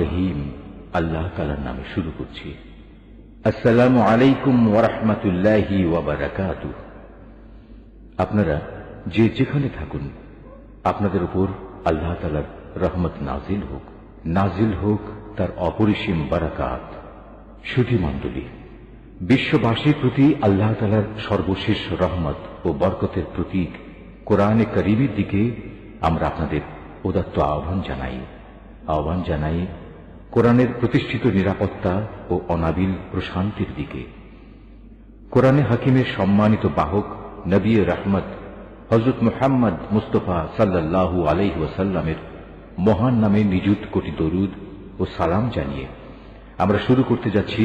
রহিম আল্লাহ তাআলার নামে শুরু করছি। আসসালামু আলাইকুম ওয়া রাহমাতুল্লাহি ওয়া বারাকাতুহু। আপনারা যে যেখানে থাকুন, আপনাদের উপর আল্লাহ তাআলার রহমত নাজিল হোক তার অপরিসীম বারাকাত। সুধী মণ্ডলী, বিশ্ববাসীর প্রতি আল্লাহ তাআলার সর্বশেষ রহমত ও বরকতের প্রতীক কোরআনে কারীমের দিকে আমরা আপনাদের উদাত্ত আহ্বান জানাই কোরআনের প্রতিষ্ঠিত নিরাপত্তা ও অনাবিল প্রশান্তির দিকে। কোরআনে হাকিমের সম্মানিত বাহক নবী রহমত হযরত মুহাম্মদ মুস্তাফা সাল্লাল্লাহু আলাইহি ওয়াসাল্লামের মহান নামে নিযুত কোটি দরুদ ও সালাম জানিয়ে আমরা শুরু করতে যাচ্ছি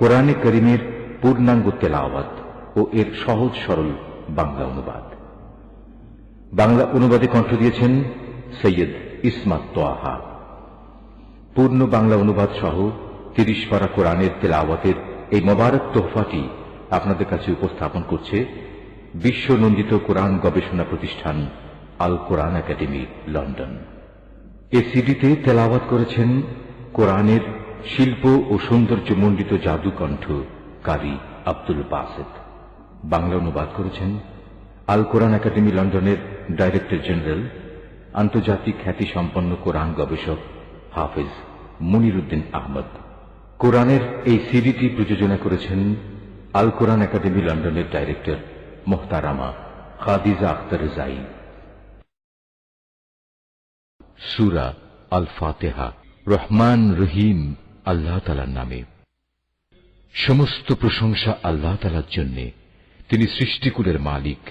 কোরআনে কারীমের পূর্ণাঙ্গ তেলাওয়াত ও এর সহজ সরল বাংলা অনুবাদ। বাংলা অনুবাদে কণ্ঠ দিয়েছেন সৈয়দ ইসমাত তোহা। পূর্ণ বাংলা অনুবাদ সহ ৩০ পারা কোরআনের তেলাওয়াতের এই মোবারক তোহফাটি আপনাদের কাছে উপস্থাপন করছে বিশ্বনন্দিত কোরআন গবেষণা প্রতিষ্ঠান আল কোরআন একাডেমি, লন্ডন। এ সিডিতে তেলাওয়াত করেছেন কোরআনের শিল্প ও সৌন্দর্যমণ্ডিত জাদুকণ্ঠ কারি আব্দুল বাসেত। বাংলা অনুবাদ করেছেন আল কোরআন একাডেমি, লন্ডনের ডাইরেক্টর জেনারেল, আন্তর্জাতিক খ্যাতিসম্পন্ন কোরআন গবেষক হাফেজ মুনিরউদ্দিন আহমদ। কোরআনের এই সিডিটি প্রযোজনা করেছেন আল কোরআন একাডেমি, লন্ডনের ডাইরেক্টর মোহতারামা খাদিজা আখতার জাই। সূরা আল ফাতিহা। রহমান রহিম আল্লাহ তাআলার নামে। সমস্ত প্রশংসা আল্লাহ তাআলার জন্যে। তিনি সৃষ্টিকুলের মালিক,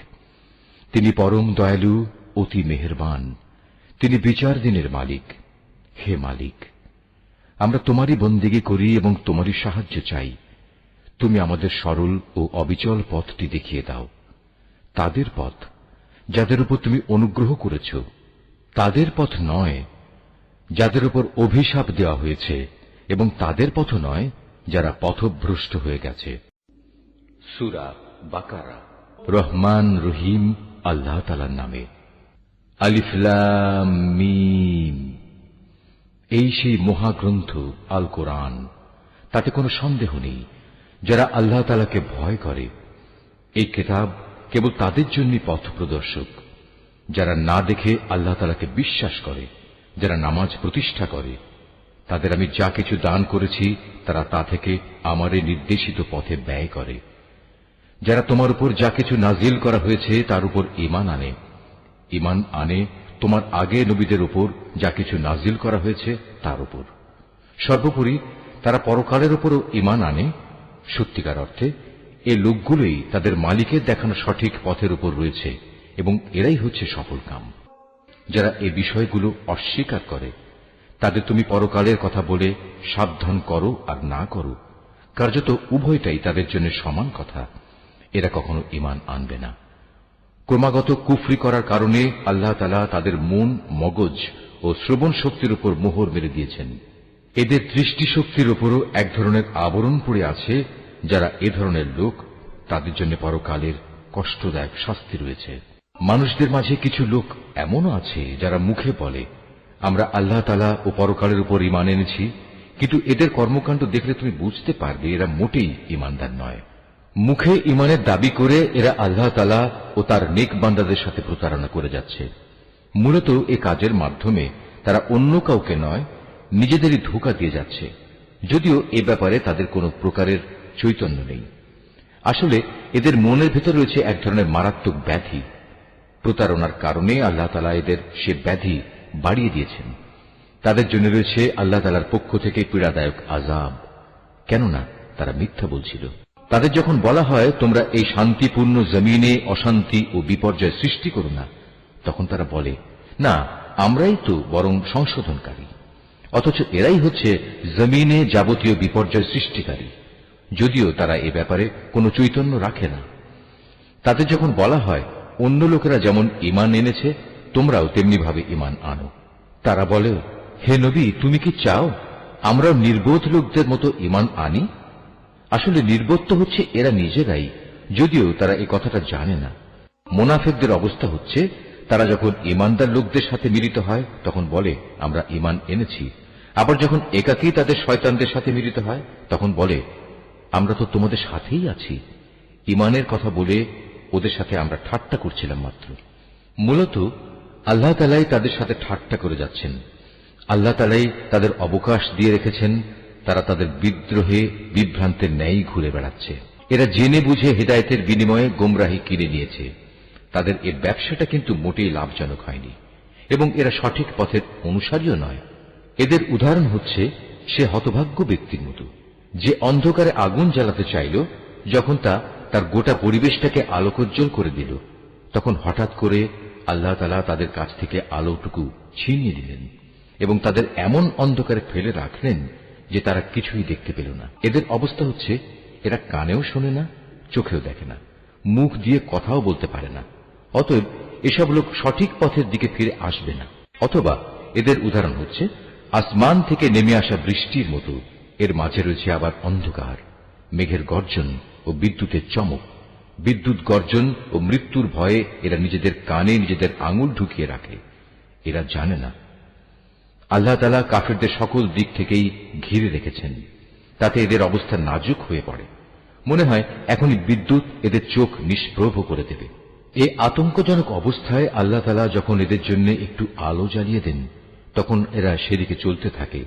তিনি পরম দয়ালু, অতি মেহেরবান, তিনি বিচার দিনের মালিক। হে মালিক, আমরা তোমারই বন্দেগী করি এবং তোমারই সাহায্য চাই। তুমি আমাদের সরল ও অবিচল পথটি দেখিয়ে দাও, তাদের পথ যাদের উপর তুমি অনুগ্রহ করেছ, তাদের পথ নয় যাদের উপর অভিশাপ দেওয়া হয়েছে, এবং তাদের পথ নয় যারা পথভ্রষ্ট হয়ে গেছে। সূরা বাকারা। রহমান রহিম আল্লাহ তাআলার নামে। আলিফ লাম মিম। এই সেই মহাগ্রন্থ আল কোরআন, তাতে কোনো সন্দেহ নেই যারা আল্লাহ তাআলাকে ভয় করে। এই কিতাব কেবল তাদের জন্যই পথ প্রদর্শক, যারা না দেখে আল্লাহ তাআলাকে বিশ্বাস করে, যারা নামাজ প্রতিষ্ঠা করে। তাদের আমি যা কিছু দান করেছি তারা তা থেকে আমারে নির্দেশিত পথে ব্যয় করে। যারা তোমার উপর যা কিছু নাজিল করা হয়েছে তার উপর ঈমান আনে তোমার আগে নবীদের উপর যা কিছু নাজিল করা হয়েছে তার উপর। সর্বোপরি তারা পরকালের উপরও ঈমান আনে। সত্যিকার অর্থে এ লোকগুলোই তাদের মালিকের দেখানো সঠিক পথের উপর রয়েছে, এবং এরাই হচ্ছে সফলকাম। যারা এ বিষয়গুলো অস্বীকার করে তাদের তুমি পরকালের কথা বলে সাবধান করো আর না করো, কার্যত উভয়টাই তাদের জন্য সমান কথা। এরা কখনো ঈমান আনবে না। ক্রমাগত কুফরি করার কারণে আল্লাহ তাআলা তাদের মন, মগজ ও শ্রবণ শক্তির উপর মোহর মেরে দিয়েছেন। এদের দৃষ্টিশক্তির উপরও এক ধরনের আবরণ পড়ে আছে। যারা এ ধরনের লোক, তাদের জন্য পরকালের কষ্টদায়ক শাস্তি রয়েছে। মানুষদের মাঝে কিছু লোক এমনও আছে যারা মুখে বলে আমরা আল্লাহ তাআলা ও পরকালের উপর ঈমান এনেছি, কিন্তু এদের কর্মকাণ্ড দেখলে তুমি বুঝতে পারবে এরা মোটেই ঈমানদার নয়। মুখে ঈমানের দাবি করে এরা আল্লাহ তাআলা ও তার নেক বান্দাদের সাথে প্রতারণা করে যাচ্ছে। মূলত এ কাজের মাধ্যমে তারা অন্য কাউকে নয়, নিজেদেরই ধোঁকা দিয়ে যাচ্ছে, যদিও এ ব্যাপারে তাদের কোনো প্রকারের চৈতন্য নেই। আসলে এদের মনের ভেতর রয়েছে এক ধরনের মারাত্মক ব্যাধি। প্রতারণার কারণে আল্লাহ তাআলা এদের সে ব্যাধি বাড়িয়ে দিয়েছেন। তাদের জন্য রয়েছে আল্লাহ তাআলার পক্ষ থেকে পীড়াদায়ক আযাব, কেননা তারা মিথ্যা বলছিল। তাদের যখন বলা হয় তোমরা এই শান্তিপূর্ণ জমিনে অশান্তি ও বিপর্যয় সৃষ্টি করো না, তখন তারা বলে না, আমরাই তো বরং সংশোধনকারী। অথচ এরাই হচ্ছে জমিনে যাবতীয় বিপর্যয় সৃষ্টিকারী, যদিও তারা এ ব্যাপারে কোনো চৈতন্য রাখে না। তাদের যখন বলা হয় অন্য লোকেরা যেমন ঈমান এনেছে তোমরাও তেমনি ভাবে ঈমান আনো, তারা বলে হে নবী, তুমি কি চাও আমরাও নির্বোধ লোকদের মতো ঈমান আনি? আসলে নির্বোধ তো হচ্ছে এরা নিজেরাই, যদিও তারা এই কথাটা জানে না। মুনাফিকদের অবস্থা হচ্ছে তারা যখন ঈমানদার লোকদের সাথে মিলিত হয় তখন বলে আমরা ঈমান এনেছি, আবার যখন একাকী তাদের শয়তানদের সাথে মিলিত হয় তখন বলে, আমরা তো তোমাদের সাথেই আছি, ঈমানের কথা বলে ওদের সাথে আমরা ঠাট্টা করছিলাম মাত্র। মূলত আল্লাহ তাআলাই তাদের সাথে ঠাট্টা করে যাচ্ছেন। আল্লাহ তাআলাই তাদের অবকাশ দিয়ে রেখেছেন, তারা তাদের বিদ্রোহে বিভ্রান্তের ন্যায় ঘুরে বেড়াচ্ছে। এরা জেনে বুঝে হেদায়েতের বিনিময়ে গোমরাহি কিনে নিয়েছে। তাদের এ ব্যবসাটা কিন্তু মোটেই লাভজনক হয়নি এবং এরা সঠিক পথের অনুসারীও নয়। এদের উদাহরণ হচ্ছে সে হতভাগ্য ব্যক্তির মতো যে অন্ধকারে আগুন জ্বালাতে চাইল, যখন তা তার গোটা পরিবেশটাকে আলোকোজ্জ্বল করে দিল, তখন হঠাৎ করে আল্লাহ তাআলা তাদের কাছ থেকে আলোটুকু ছিনিয়ে দিলেন এবং তাদের এমন অন্ধকারে ফেলে রাখলেন যে তারা কিছুই দেখতে পেল না। এদের অবস্থা হচ্ছে এরা কানেও শোনে না, চোখেও দেখে না, মুখ দিয়ে কথাও বলতে পারে না। অতএব এসব লোক সঠিক পথের দিকে ফিরে আসবে না। অথবা এদের উদাহরণ হচ্ছে আসমান থেকে নেমে আসা বৃষ্টির মতো, এর মাঝে রয়েছে আবার অন্ধকার, মেঘের গর্জন ও বিদ্যুতের চমক। বিদ্যুৎ গর্জন ও মৃত্যুর ভয়ে এরা নিজেদের কানে নিজেদের আঙুল ঢুকিয়ে রাখে। এরা জানে না আল্লাহ তাআলা কাফেরদের সকল দিক থেকেই ঘিরে রেখেছেন, তাতে এদের অবস্থা নাজুক হয়ে পড়ে। মনে হয় এখনই বিদ্যুৎ এদের চোখ নিষ্প্রভ করে দেবে। এই আতঙ্কজনক অবস্থায় আল্লাহ তাআলা যখন এদের জন্য একটু আলো জ্বালিয়ে দেন, তখন এরা সেদিকে চলতে থাকে।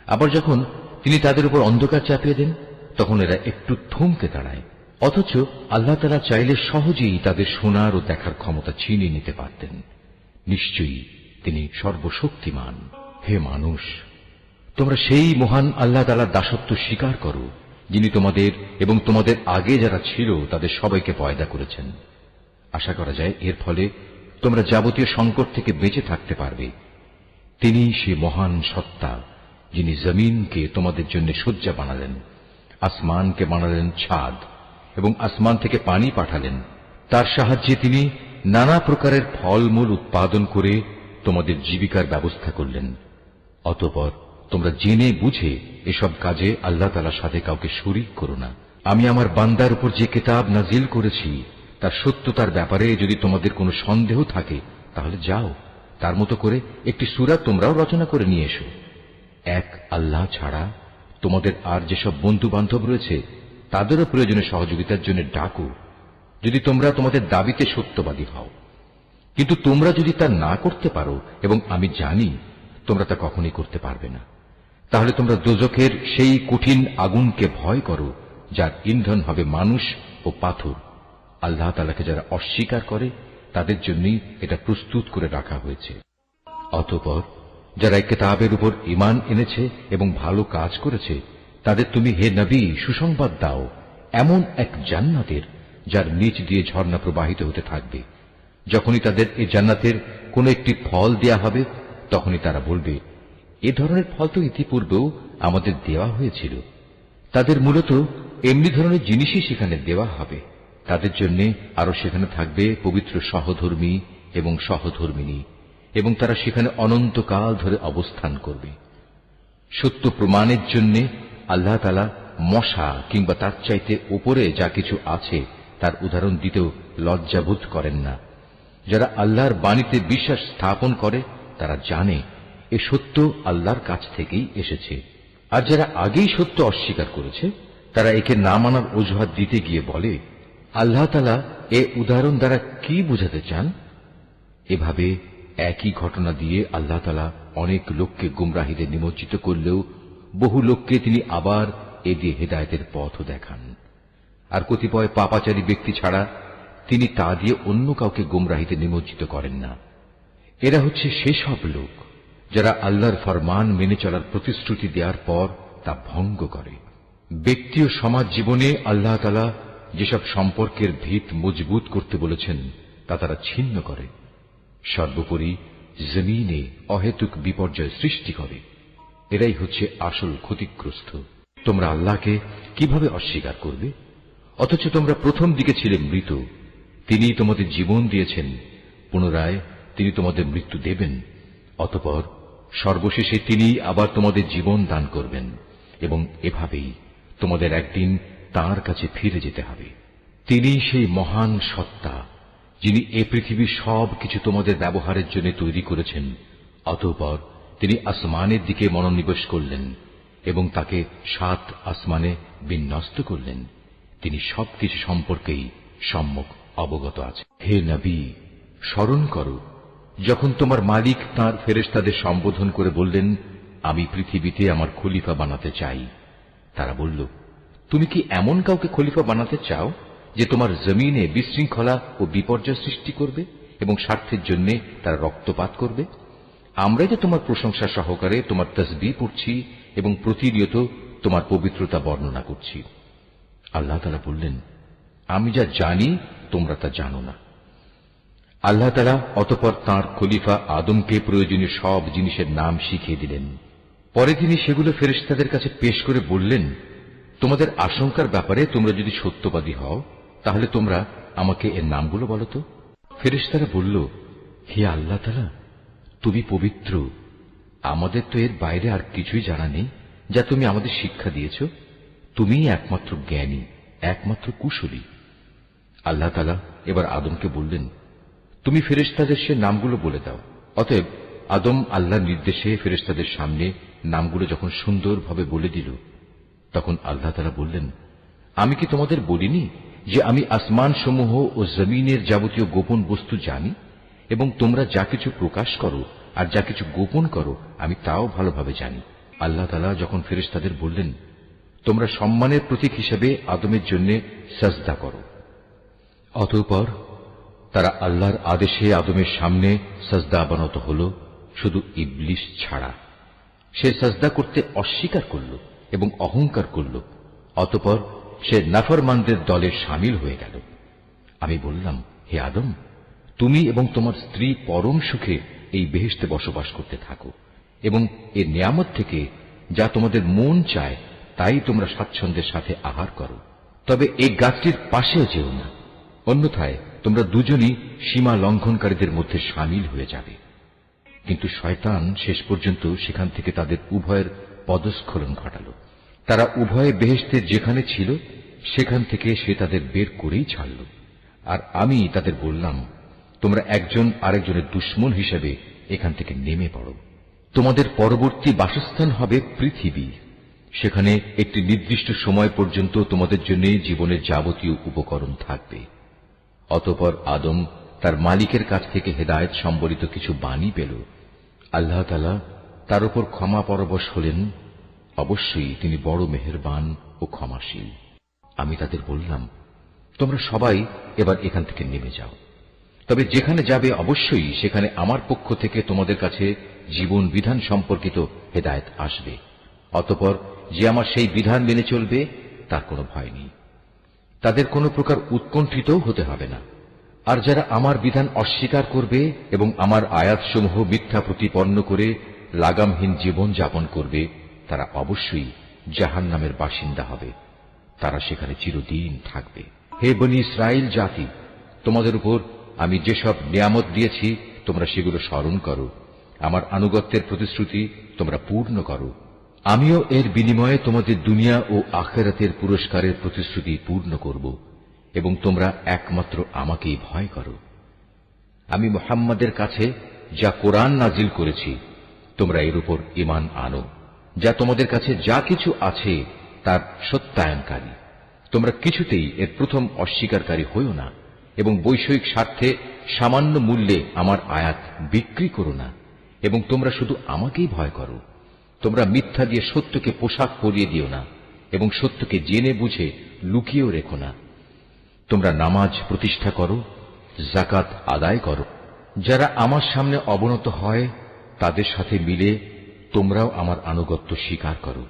আবার যখন তিনি তাদের উপর অন্ধকার চাপিয়ে দেন, তখন এরা একটু থমকে দাঁড়ায়। অথচ আল্লাহ তাআলা চাইলে সহজেই তাদের শোনার ও দেখার ক্ষমতা ছিনিয়ে নিতে পারতেন। নিশ্চয়ই তিনি সর্বশক্তিমান। হে মানুষ, তোমরা সেই মহান আল্লাহ তাআলার দাসত্ব স্বীকার করো, যিনি তোমাদের এবং তোমাদের আগে যারা ছিল তাদের সবাইকে পয়দা করেছেন। আশা করা যায় এর ফলে তোমরা যাবতীয় সংকট থেকে বেঁচে থাকতে পারবে। তিনি সে মহান সত্তা, যিনি জমিনকে তোমাদের জন্য শয্যা বানালেন, আসমানকে বানালেন ছাদ এবং আসমান থেকে পানি পাঠালেন। তার সাহায্যে তিনি নানা প্রকারের ফলমূল উৎপাদন করে তোমাদের জীবিকার ব্যবস্থা করলেন। অতঃপর তোমরা জেনে বুঝে এসব কাজে আল্লাহ তাআলার সাথে কাউকে শরীক করো না। আমি আমার বান্দার উপর যে কিতাব নাজিল করেছি তার সত্যতার ব্যাপারে যদি তোমাদের কোনো সন্দেহ থাকে, তাহলে যাও তার মতো করে একটি সূরা তোমরাও রচনা করে নিয়ে এসো। এক আল্লাহ ছাড়া তোমাদের আর যেসব বন্ধু বান্ধব রয়েছে তাদেরও প্রয়োজনে সহযোগিতার জন্য ডাকো, যদি তোমরা তোমাদের দাবিতে সত্যবাদী হও। কিন্তু তোমরা যদি তা না করতে পারো, এবং আমি জানি তোমরা তা কখনই করতে পারবে না, তাহলে তোমরা দোজখের সেই কঠিন আগুনকে ভয় করো, যার ইন্ধন হবে মানুষ ও পাথর। আল্লাহ তাআলাকে যারা অস্বীকার করে তাদের জন্যই এটা প্রস্তুত করে রাখা হয়েছে। অতঃপর যারা এই কিতাবের উপর ঈমান এনেছে এবং ভালো কাজ করেছে, তাদের তুমি হে নবী সুসংবাদ দাও এমন এক জান্নাতের, যার নিচ দিয়ে ঝর্ণা প্রবাহিত হতে থাকবে। যখনই তাদের এই জান্নাতের কোন একটি ফল দেয়া হবে, তখনই তারা বলবে, এ ধরনের ফল তো ইতিপূর্বেও আমাদের দেওয়া হয়েছিল। তাদের মূলত এমনি ধরনের জিনিসই সেখানে দেওয়া হবে। তাদের জন্য আরো সেখানে থাকবে পবিত্র সহধর্মী এবং সহধর্মিনী, এবং তারা সেখানে অনন্তকাল ধরে অবস্থান করবে। সত্য প্রমাণের জন্য আল্লাহ তাআলা মশা কিংবা তার চাইতে উপরে যা কিছু আছে তার উদাহরণ দিতেও লজ্জাবোধ করেন না। যারা আল্লাহর বাণীতে বিশ্বাস স্থাপন করে তারা জানে এ সত্য আল্লাহর কাছ থেকেই এসেছে। আর যারা আগেই সত্য অস্বীকার করেছে তারা একে না মানার অজুহাত দিতে গিয়ে বলে, আল্লাহ তাআলা এ উদাহরণ দ্বারা কি বোঝাতে চান? এভাবে একই ঘটনা দিয়ে আল্লাহ তাআলা অনেক লোককে গুমরাহিতে নিমজ্জিত করলেও বহু লোককে তিনি আবার এ দিয়ে হেদায়েতের পথও দেখান। আর কতিপয় পাপাচারী ব্যক্তি ছাড়া তিনি তা দিয়ে অন্য কাউকে গুমরাহিতে নিমজ্জিত করেন না। এরা হচ্ছে সেসব লোক যারা আল্লাহর ফরমান মেনে চলার প্রতিশ্রুতি দেওয়ার পর তা ভঙ্গ করে। ব্যক্তি ও সমাজ জীবনে আল্লাহ তাআলা যেসব সম্পর্কের ভিত মজবুত করতে বলেছেন তা তারা ছিন্ন করে। সর্বোপরি জমিনে অহেতুক বিপর্যয় সৃষ্টি করে। এরাই হচ্ছে আসল ক্ষতিগ্রস্ত। তোমরা আল্লাহকে কিভাবে অস্বীকার করবে? অথচ তোমরা প্রথম দিকে ছিলে মৃত। তিনি তোমাদের জীবন দিয়েছেন, পুনরায় তিনি তোমাদের মৃত্যু দেবেন। অতঃপর সর্বশেষে তিনি আবার তোমাদের জীবন দান করবেন, এবং এভাবেই তোমাদের একদিন তাঁর কাছে ফিরে যেতে হবে। তিনি সেই মহান সত্তা, যিনি এ পৃথিবীর সব কিছু তোমাদের ব্যবহারের জন্য তৈরি করেছেন, অতঃপর তিনি আসমানের দিকে মনোনিবেশ করলেন এবং তাকে 7 আসমানে বিন্যস্ত করলেন। তিনি সবকিছু সম্পর্কেই সম্যক অবগত আছে। হে নবী, স্মরণ করো যখন তোমার মালিক তাঁর ফেরেশতাদের সম্বোধন করে বললেন, আমি পৃথিবীতে আমার খলিফা বানাতে চাই। তারা বলল, তুমি কি এমন কাউকে খলিফা বানাতে চাও যে তোমার জমিনে বিশৃঙ্খলা ও বিপর্যয় সৃষ্টি করবে এবং স্বার্থের জন্য তারা রক্তপাত করবে? আমরাই তো তোমার প্রশংসা সহকারে তোমার তাসবিহ পড়ছি এবং প্রতিনিয়ত তোমার পবিত্রতা বর্ণনা করছি। আল্লাহ তাআলা বললেন, আমি যা জানি তোমরা তা জানো না। আল্লাহ তাআলা অতঃপর তাঁর খলিফা আদমকে প্রয়োজনীয় সব জিনিসের নাম শিখিয়ে দিলেন। পরে তিনি সেগুলো ফেরেশতাদের কাছে পেশ করে বললেন, তোমাদের আশঙ্কার ব্যাপারে তোমরা যদি সত্যবাদী হও তাহলে তোমরা আমাকে এর নামগুলো বলো তো। ফেরেশতারা বলল, হে আল্লাহ তাআলা, তুমি পবিত্র, আমাদের তো এর বাইরে আর কিছুই জানা নেই যা তুমি আমাদের শিক্ষা দিয়েছ। তুমিই একমাত্র জ্ঞানী, একমাত্র কুশলী। আল্লাহ তাআলা এবার আদমকে বললেন, তুমি ফেরেশতাদের সে নামগুলো বলে দাও। অতএব আদম আল্লাহর নির্দেশে ফেরেশতাদের সামনে নামগুলো যখন সুন্দরভাবে বলে দিল, তখন আল্লাহ তাআলা বললেন, আমি কি তোমাদের বলিনি যে আমি আসমান সমূহ ও জমিনের যাবতীয় গোপন বস্তু জানি এবং তোমরা যা কিছু প্রকাশ করো আর যা কিছু গোপন করো আমি তাও ভালোভাবে জানি। আল্লাহ তাআলা যখন ফেরেশতাদের বললেন, তোমরা সম্মানের প্রতীক হিসেবে আদমের জন্য সাজদা করো, অতঃপর তারা আল্লাহর আদেশে আদমের সামনে সাজদা অবনত হল, শুধু ইবলিস ছাড়া। সে সাজদা করতে অস্বীকার করল এবং অহংকার করল। অতঃপর সে নাফরমানদের দলে শামিল হয়ে গেল। আমি বললাম, হে আদম, তুমি এবং তোমার স্ত্রী পরম সুখে এই বেহেশতে বসবাস করতে থাকো এবং এর নিয়ামত থেকে যা তোমাদের মন চায় তাই তোমরা স্বাচ্ছন্দ্যের সাথে আহার করো। তবে এই গাছটির পাশেও যেও না, অন্যথায় তোমরা দুজনই সীমা লঙ্ঘনকারীদের মধ্যে শামিল হয়ে যাবে। কিন্তু শয়তান শেষ পর্যন্ত সেখান থেকে তাদের উভয়ের পদস্খলন ঘটাল। তারা উভয়ে বেহেশতের যেখানে ছিল সেখান থেকে সে তাদের বের করেই ছাড়ল। আর আমি তাদের বললাম, তোমরা একজন আরেকজনের দুশমন হিসেবে এখান থেকে নেমে পড়ো। তোমাদের পরবর্তী বাসস্থান হবে পৃথিবী। সেখানে একটি নির্দিষ্ট সময় পর্যন্ত তোমাদের জন্য জীবনের যাবতীয় উপকরণ থাকবে। অতঃপর আদম তার মালিকের কাছ থেকে হেদায়েত সম্বলিত কিছু বাণী পেল। আল্লাহ তাআলা তার উপর ক্ষমা পরবশ হলেন। অবশ্যই তিনি বড় মেহেরবান ও ক্ষমাশীল। আমি তাদের বললাম, তোমরা সবাই এবার এখান থেকে নেমে যাও। তবে যেখানে যাবে অবশ্যই সেখানে আমার পক্ষ থেকে তোমাদের কাছে জীবন বিধান সম্পর্কিত হেদায়েত আসবে। অতঃপর যে আমার সেই বিধান মেনে চলবে তার কোনো ভয় নেই, তাদের কোনো প্রকার উৎকণ্ঠিত হতে হবে না। আর যারা আমার বিধান অস্বীকার করবে এবং আমার আয়াতসমূহ মিথ্যা প্রতিপন্ন করে লাগামহীন জীবন যাপন করবে, তারা অবশ্যই জাহান্নামের বাসিন্দা হবে। তারা সেখানে চিরদিন থাকবে। হে বনী ইসরাইল জাতি, তোমাদের উপর আমি যেসব নিয়ামত দিয়েছি তোমরা সেগুলো স্মরণ করো। আমার আনুগত্যের প্রতিশ্রুতি তোমরা পূর্ণ করো। আমিও এর বিনিময়ে তোমাদের দুনিয়া ও আখিরাতের পুরস্কারের প্রতিশ্রুতি পূর্ণ করব এবং তোমরা একমাত্র আমাকেই ভয় করো। আমি মুহাম্মাদের কাছে যা কোরআন নাজিল করেছি তোমরা এর উপর ঈমান আনো, যা তোমাদের কাছে যা কিছু আছে তার সত্যায়নকারী। তোমরা কিছুতেই এর প্রথম অস্বীকারী হইও না এবং বৈষয়িক স্বার্থে সামান্য মূল্যে আমার আয়াত বিক্রি করো না এবং তোমরা শুধু আমাকেই ভয় করো। তোমরা মিথ্যা দিয়ে সত্যকে পোশাক পরিয়ে দিও না এবং সত্যকে জেনে বুঝে লুকিয়েও রেখো না। তোমরা নামাজ প্রতিষ্ঠা করো, যাকাত আদায় করো। যারা আমার সামনে অবনত হয় তাদের সাথে মিলে তোমরাও আমার আনুগত্য স্বীকার করো।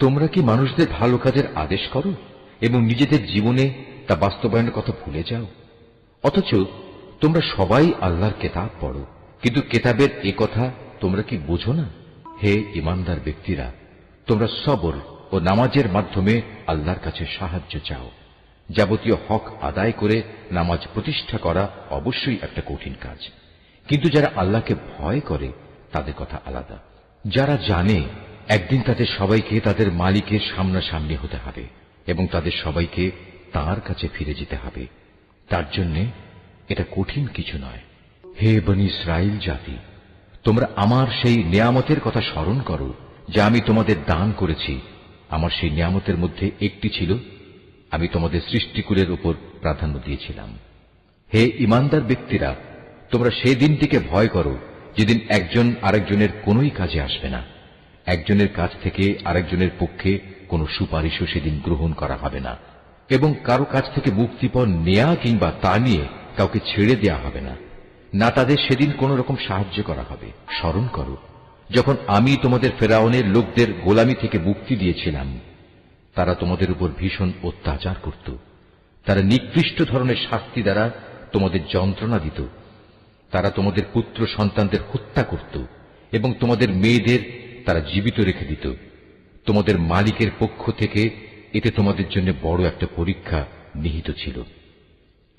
তোমরা কি মানুষদের ভালো কাজের আদেশ করো এবং নিজেদের জীবনে তা বাস্তবায়নের কথা ভুলে যাও? অথচ তোমরা সবাই আল্লাহর কেতাব পড়ো, কিন্তু কেতাবের এ কথা তোমরা কি বোঝো না? হে ঈমানদার ব্যক্তিরা, তোমরা সবর ও নামাজের মাধ্যমে আল্লাহর কাছে সাহায্য চাও। যাবতীয় হক আদায় করে নামাজ প্রতিষ্ঠা করা অবশ্যই একটা কঠিন কাজ, কিন্তু যারা আল্লাহকে ভয় করে তাদের কথা আলাদা। যারা জানে একদিন তাদের সবাইকে তাদের মালিকের সামনাসামনি হতে হবে এবং তাদের সবাইকে তাঁর কাছে ফিরে যেতে হবে, তার জন্য এটা কঠিন কিছু নয়। হে বনী ইসরাইল জাতি, তোমরা আমার সেই নিয়ামতের কথা স্মরণ করো যা আমি তোমাদের দান করেছি। আমার সেই নিয়ামতের মধ্যে একটি ছিল, আমি তোমাদের সৃষ্টিকুলের উপর প্রাধান্য দিয়েছিলাম। হে ঈমানদার ব্যক্তিরা, তোমরা সেই দিনটিকে ভয় করো যেদিন একজন আরেকজনের কোনোই কাজে আসবে না। একজনের কাছ থেকে আরেকজনের পক্ষে কোনো সুপারিশও সেদিন গ্রহণ করা হবে না, এবং কারো কাছ থেকে মুক্তিপণ নেয়া কিংবা তা নিয়ে কাউকে ছেড়ে দেয়া হবে না, না তাদের সেদিন কোন রকম সাহায্য করা হবে। স্মরণ করো যখন আমি তোমাদের ফেরাউনের লোকদের গোলামি থেকে মুক্তি দিয়েছিলাম। তারা তোমাদের উপর ভীষণ অত্যাচার করত। তারা নিকৃষ্ট ধরনের শাস্তি দ্বারা তোমাদের যন্ত্রণা দিত। তারা তোমাদের পুত্র সন্তানদের হত্যা করত এবং তোমাদের মেয়েদের তারা জীবিত রেখে দিত। তোমাদের মালিকের পক্ষ থেকে এতে তোমাদের জন্য বড় একটা পরীক্ষা নিহিত ছিল।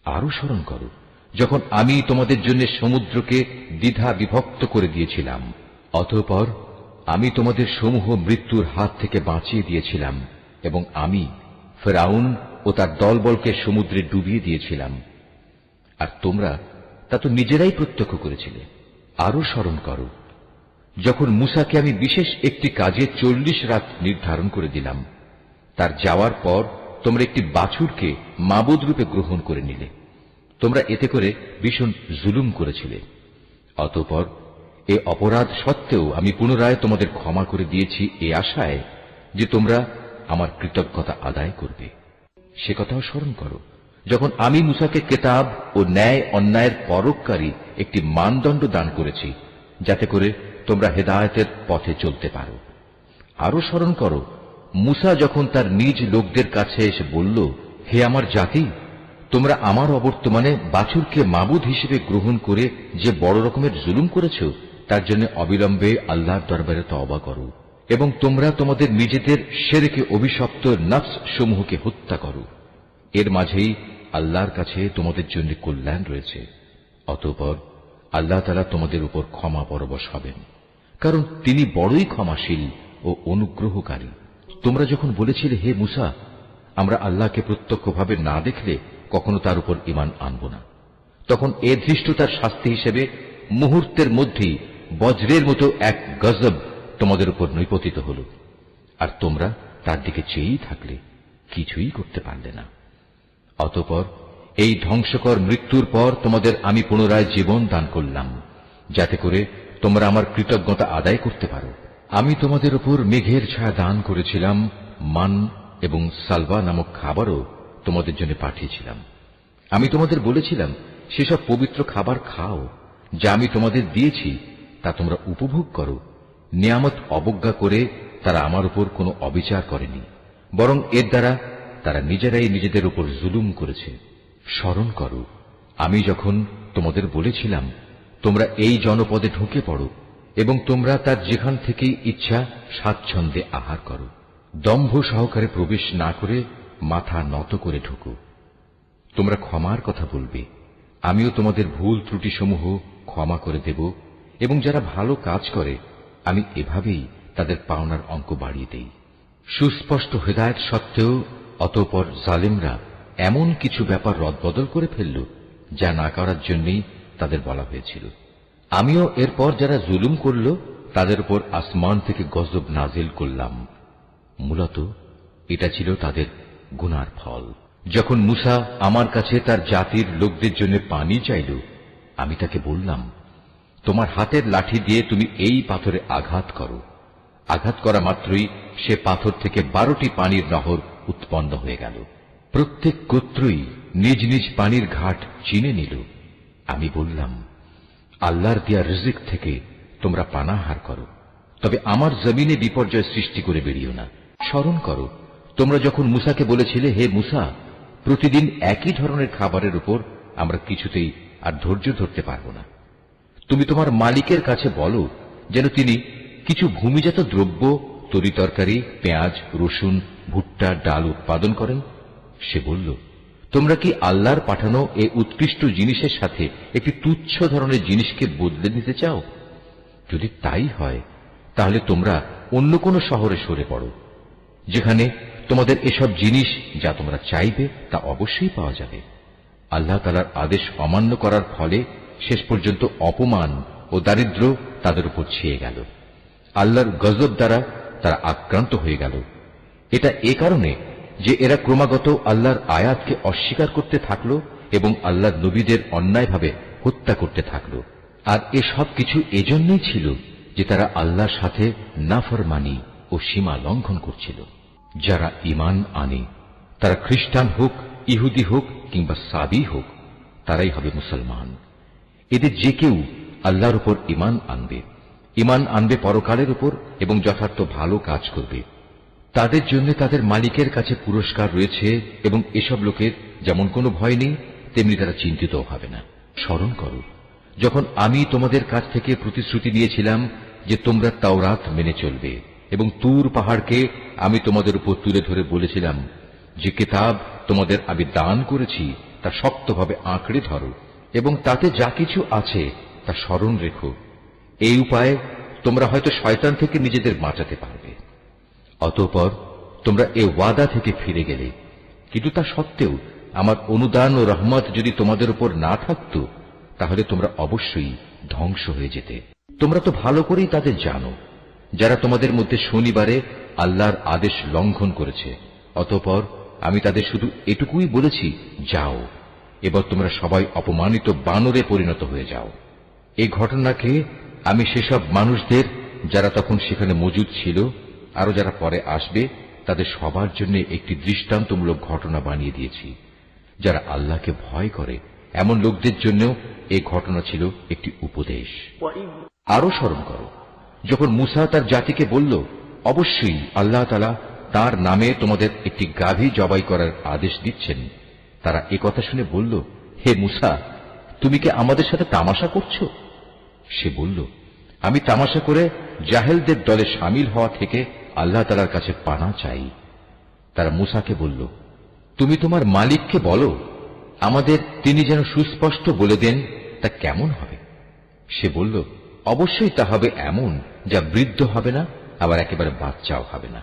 আরো স্মরণ করো যখন আমি তোমাদের জন্য সমুদ্রকে দ্বিধা বিভক্ত করে দিয়েছিলাম, অতঃপর আমি তোমাদের সমূহ মৃত্যুর হাত থেকে বাঁচিয়ে দিয়েছিলাম এবং আমি ফেরাউন ও তার দলবলকে সমুদ্রে ডুবিয়ে দিয়েছিলাম, আর তোমরা তা তো নিজেরাই প্রত্যক্ষ করেছিলে। আরো স্মরণ করো যখন মূসাকে আমি বিশেষ একটি কাজে 40 রাত নির্ধারণ করে দিলাম। তার যাওয়ার পর তোমরা একটি বাছুরকে মাবুদ রূপে গ্রহণ করে নিলে। তোমরা এতে করে ভীষণ জুলুম করেছিলে। অতঃপর এ অপরাধ সত্ত্বেও আমি পুনরায় তোমাদের ক্ষমা করে দিয়েছি এ আশায় যে তোমরা আমার কৃতজ্ঞতা আদায় করবে। সে কথাও স্মরণ করো যখন আমি মূসাকে কিতাব ও ন্যায় অন্যায়ের পরককারী একটি মানদণ্ড দান করেছি, যাতে করে তোমরা হেদায়েতের পথে চলতে পারো। আরো স্মরণ করো মূসা যখন তার নিজ লোকদের কাছে এসে বলল, হে আমার জাতি, তোমরা আমার অবর্তমানে বাছুরকে মাবুদ হিসেবে গ্রহণ করে যে বড় রকমের জুলুম করেছ, তার জন্য অবিলম্বে আল্লাহর দরবারে তওবা করো এবং তোমরা তোমাদের নিজেদের শিরকে অভিশপ্ত নফস সমূহকে হত্যা করো। এর মাঝেই আল্লাহর কাছে তোমাদের জন্য কল্যাণ রয়েছে। অতঃপর আল্লাহ তাআলা তোমাদের উপর ক্ষমা পরবশ হবেন, কারণ তিনি বড়ই ক্ষমাশীল ও অনুগ্রহকারী। তোমরা যখন বলেছিলে, হে মূসা, আমরা আল্লাহকে প্রত্যক্ষভাবে না দেখলে কখনো তার উপর ঈমান আনব না, তখন এ ধৃষ্টতার শাস্তি হিসেবে মুহূর্তের মধ্যেই বজ্রের মতো এক গজব তোমাদের উপর নৈপতিত হল, আর তোমরা তার দিকে চেয়েই থাকলে, কিছুই করতে পারলে না। অতঃপর এই ধ্বংসকর মৃত্যুর পর তোমাদের আমি পুনরায় জীবন দান করলাম, যাতে করে তোমরা আমার কৃতজ্ঞতা আদায় করতে পারো। আমি তোমাদের উপর মেঘের ছায়া দান করেছিলাম, মান এবং সালওয়া নামক খাবারও তোমাদের জন্য পাঠিয়েছিলাম। আমি তোমাদের বলেছিলাম, সেসব পবিত্র খাবার খাও যা আমি তোমাদের দিয়েছি, তা তোমরা উপভোগ করো। নিয়ামত অবজ্ঞা করে তারা আমার উপর কোনো অবিচার করেনি, বরং এর দ্বারা তারা নিজেরাই নিজেদের উপর জুলুম করেছে। স্মরণ করো আমি যখন তোমাদের বলেছিলাম, তোমরা এই জনপদে ঢুকে পড়ো এবং তোমরা তার যেখান থেকেই ইচ্ছা স্বাচ্ছন্দ্যে আহার করো। দম্ভ সহকারে প্রবেশ না করে মাথা নত করে ঢুকো। তোমরা ক্ষমার কথা বলবে, আমিও তোমাদের ভুল ত্রুটিসমূহ ক্ষমা করে দেব, এবং যারা ভালো কাজ করে আমি এভাবেই তাদের পাওনার অঙ্ক বাড়িয়ে দেই। সুস্পষ্ট হেদায়েত সত্ত্বেও অতঃপর জালেমরা এমন কিছু ব্যাপার রদবদল করে ফেলল যা না করার জন্যই তাদের বলা হয়েছিল। আমিও এরপর যারা জুলুম করল তাদের উপর আসমান থেকে গজব নাজিল করলাম। মূলত এটা ছিল তাদের গুনার ফল। যখন মূসা আমার কাছে তার জাতির লোকদের জন্য পানি চাইল, আমি তাকে বললাম, তোমার হাতের লাঠি দিয়ে তুমি এই পাথরে আঘাত করো। আঘাত করা মাত্রই সে পাথর থেকে 12টি পানির নহর উৎপন্ন হয়ে গেল। প্রত্যেক গোত্রই নিজ নিজ পানির ঘাট চিনে নিল। আমি বললাম, আল্লাহর দেয়া রিজিক থেকে তোমরা পানাহার করো, তবে আমার জমিনে বিপর্যয় সৃষ্টি করে বেরিও না। স্মরণ করো তোমরা যখন মূসাকে বলেছিলে, হে মূসা, প্রতিদিন একই ধরনের খাবারের উপর আমরা কিছুতেই আর ধৈর্য ধরতে পারব না। তুমি তোমার মালিকের কাছে বলো যেন তিনি কিছু ভূমিজাত দ্রব্য, তরিতরকারি, পেঁয়াজ, রসুন, ভুট্টা, ডাল উৎপাদন করেন। সে বলল, তোমরা কি আল্লাহর পাঠানো এই উৎকৃষ্ট জিনিসের সাথে একটি তুচ্ছ ধরনের জিনিসকে বদলে দিতে চাও? যদি তাই হয় তাহলে তোমরা অন্য কোনো শহরে সরে পড়ো, যেখানে তোমাদের এসব জিনিস যা তোমরা চাইবে তা অবশ্যই পাওয়া যাবে। আল্লাহ তাআলার আদেশ অমান্য করার ফলে শেষ পর্যন্ত অপমান ও দারিদ্র্য তাদের উপর ছেয়ে গেল। আল্লাহর গজব দ্বারা তারা আক্রান্ত হয়ে গেল। এটা এ কারণে যে এরা ক্রমাগত আল্লাহর আয়াতকে অস্বীকার করতে থাকল এবং আল্লাহর নবীদের অন্যায়ভাবে হত্যা করতে থাকল। আর এসব কিছু এজন্যই ছিল যে তারা আল্লাহর সাথে নাফরমানি ও সীমা লঙ্ঘন করছিল। যারা ঈমান আনে তারা খ্রিস্টান হোক, ইহুদি হোক কিংবা সাবি হোক, তারাই হবে মুসলমান। এদের যে কেউ আল্লাহর উপর ঈমান আনবে পরকালের উপর এবং যথার্থ ভালো কাজ করবে, তাদের জন্য তাদের মালিকের কাছে পুরস্কার রয়েছে এবং এসব লোকের যেমন কোনো ভয় নেই তেমনি তারা চিন্তিত হবে না। স্মরণ করো যখন আমি তোমাদের কাছ থেকে প্রতিশ্রুতি নিয়েছিলাম যে তোমরা তাওরাত মেনে চলবে এবং তুর পাহাড়কে আমি তোমাদের উপর তুলে ধরে বলেছিলাম যে কিতাব তোমাদের আমি দান করেছি তা শক্তভাবে আঁকড়ে ধরো এবং তাতে যা কিছু আছে তা স্মরণ রেখো। এই উপায়ে তোমরা হয়তো শয়তান থেকে নিজেদের বাঁচাতে পারবে। অতঃপর তোমরা এ ওয়াদা থেকে ফিরে গেলে, কিন্তু তা সত্ত্বেও আমার অনুদান ও রহমত যদি তোমাদের উপর না থাকত তাহলে তোমরা অবশ্যই ধ্বংস হয়ে যেতে। তোমরা তো ভালো করেই তাদের জানো যারা তোমাদের মধ্যে শনিবারে আল্লাহর আদেশ লঙ্ঘন করেছে। অতঃপর আমি তাদের শুধু এটুকুই বলেছি, যাও, এবার তোমরা সবাই অপমানিত বানরে পরিণত হয়ে যাও। এই ঘটনাকে আমি সেসব মানুষদের যারা তখন সেখানে মজুদ ছিল আরো যারা পরে আসবে তাদের সবার জন্য একটি দৃষ্টান্তমূলক ঘটনা বানিয়ে দিয়েছি। যারা আল্লাহকে ভয় করে এমন লোকদের জন্য এই ঘটনা ছিল একটি উপদেশ। আরো স্মরণ করো যখন মূসা তার জাতিকে বলল, অবশ্যই আল্লাহ তাআলা তার নামে তোমাদের একটি গাভী জবাই করার আদেশ দিচ্ছেন। তারা একথা শুনে বলল, হে মূসা, তুমি কি আমাদের সাথে তামাশা করছো? সে বলল, আমি তামাশা করে জাহেলদের দলে শামিল হওয়া থেকে আল্লাহ তাআলার কাছে পানা চাই। তারা মূসাকে বলল, তুমি তোমার মালিককে বলো আমাদের তিনি যেন সুস্পষ্ট বলে দেন তা কেমন হবে। সে বলল, অবশ্যই তা হবে এমন যা বৃদ্ধ হবে না আবার একেবারে বাচ্চাও হবে না,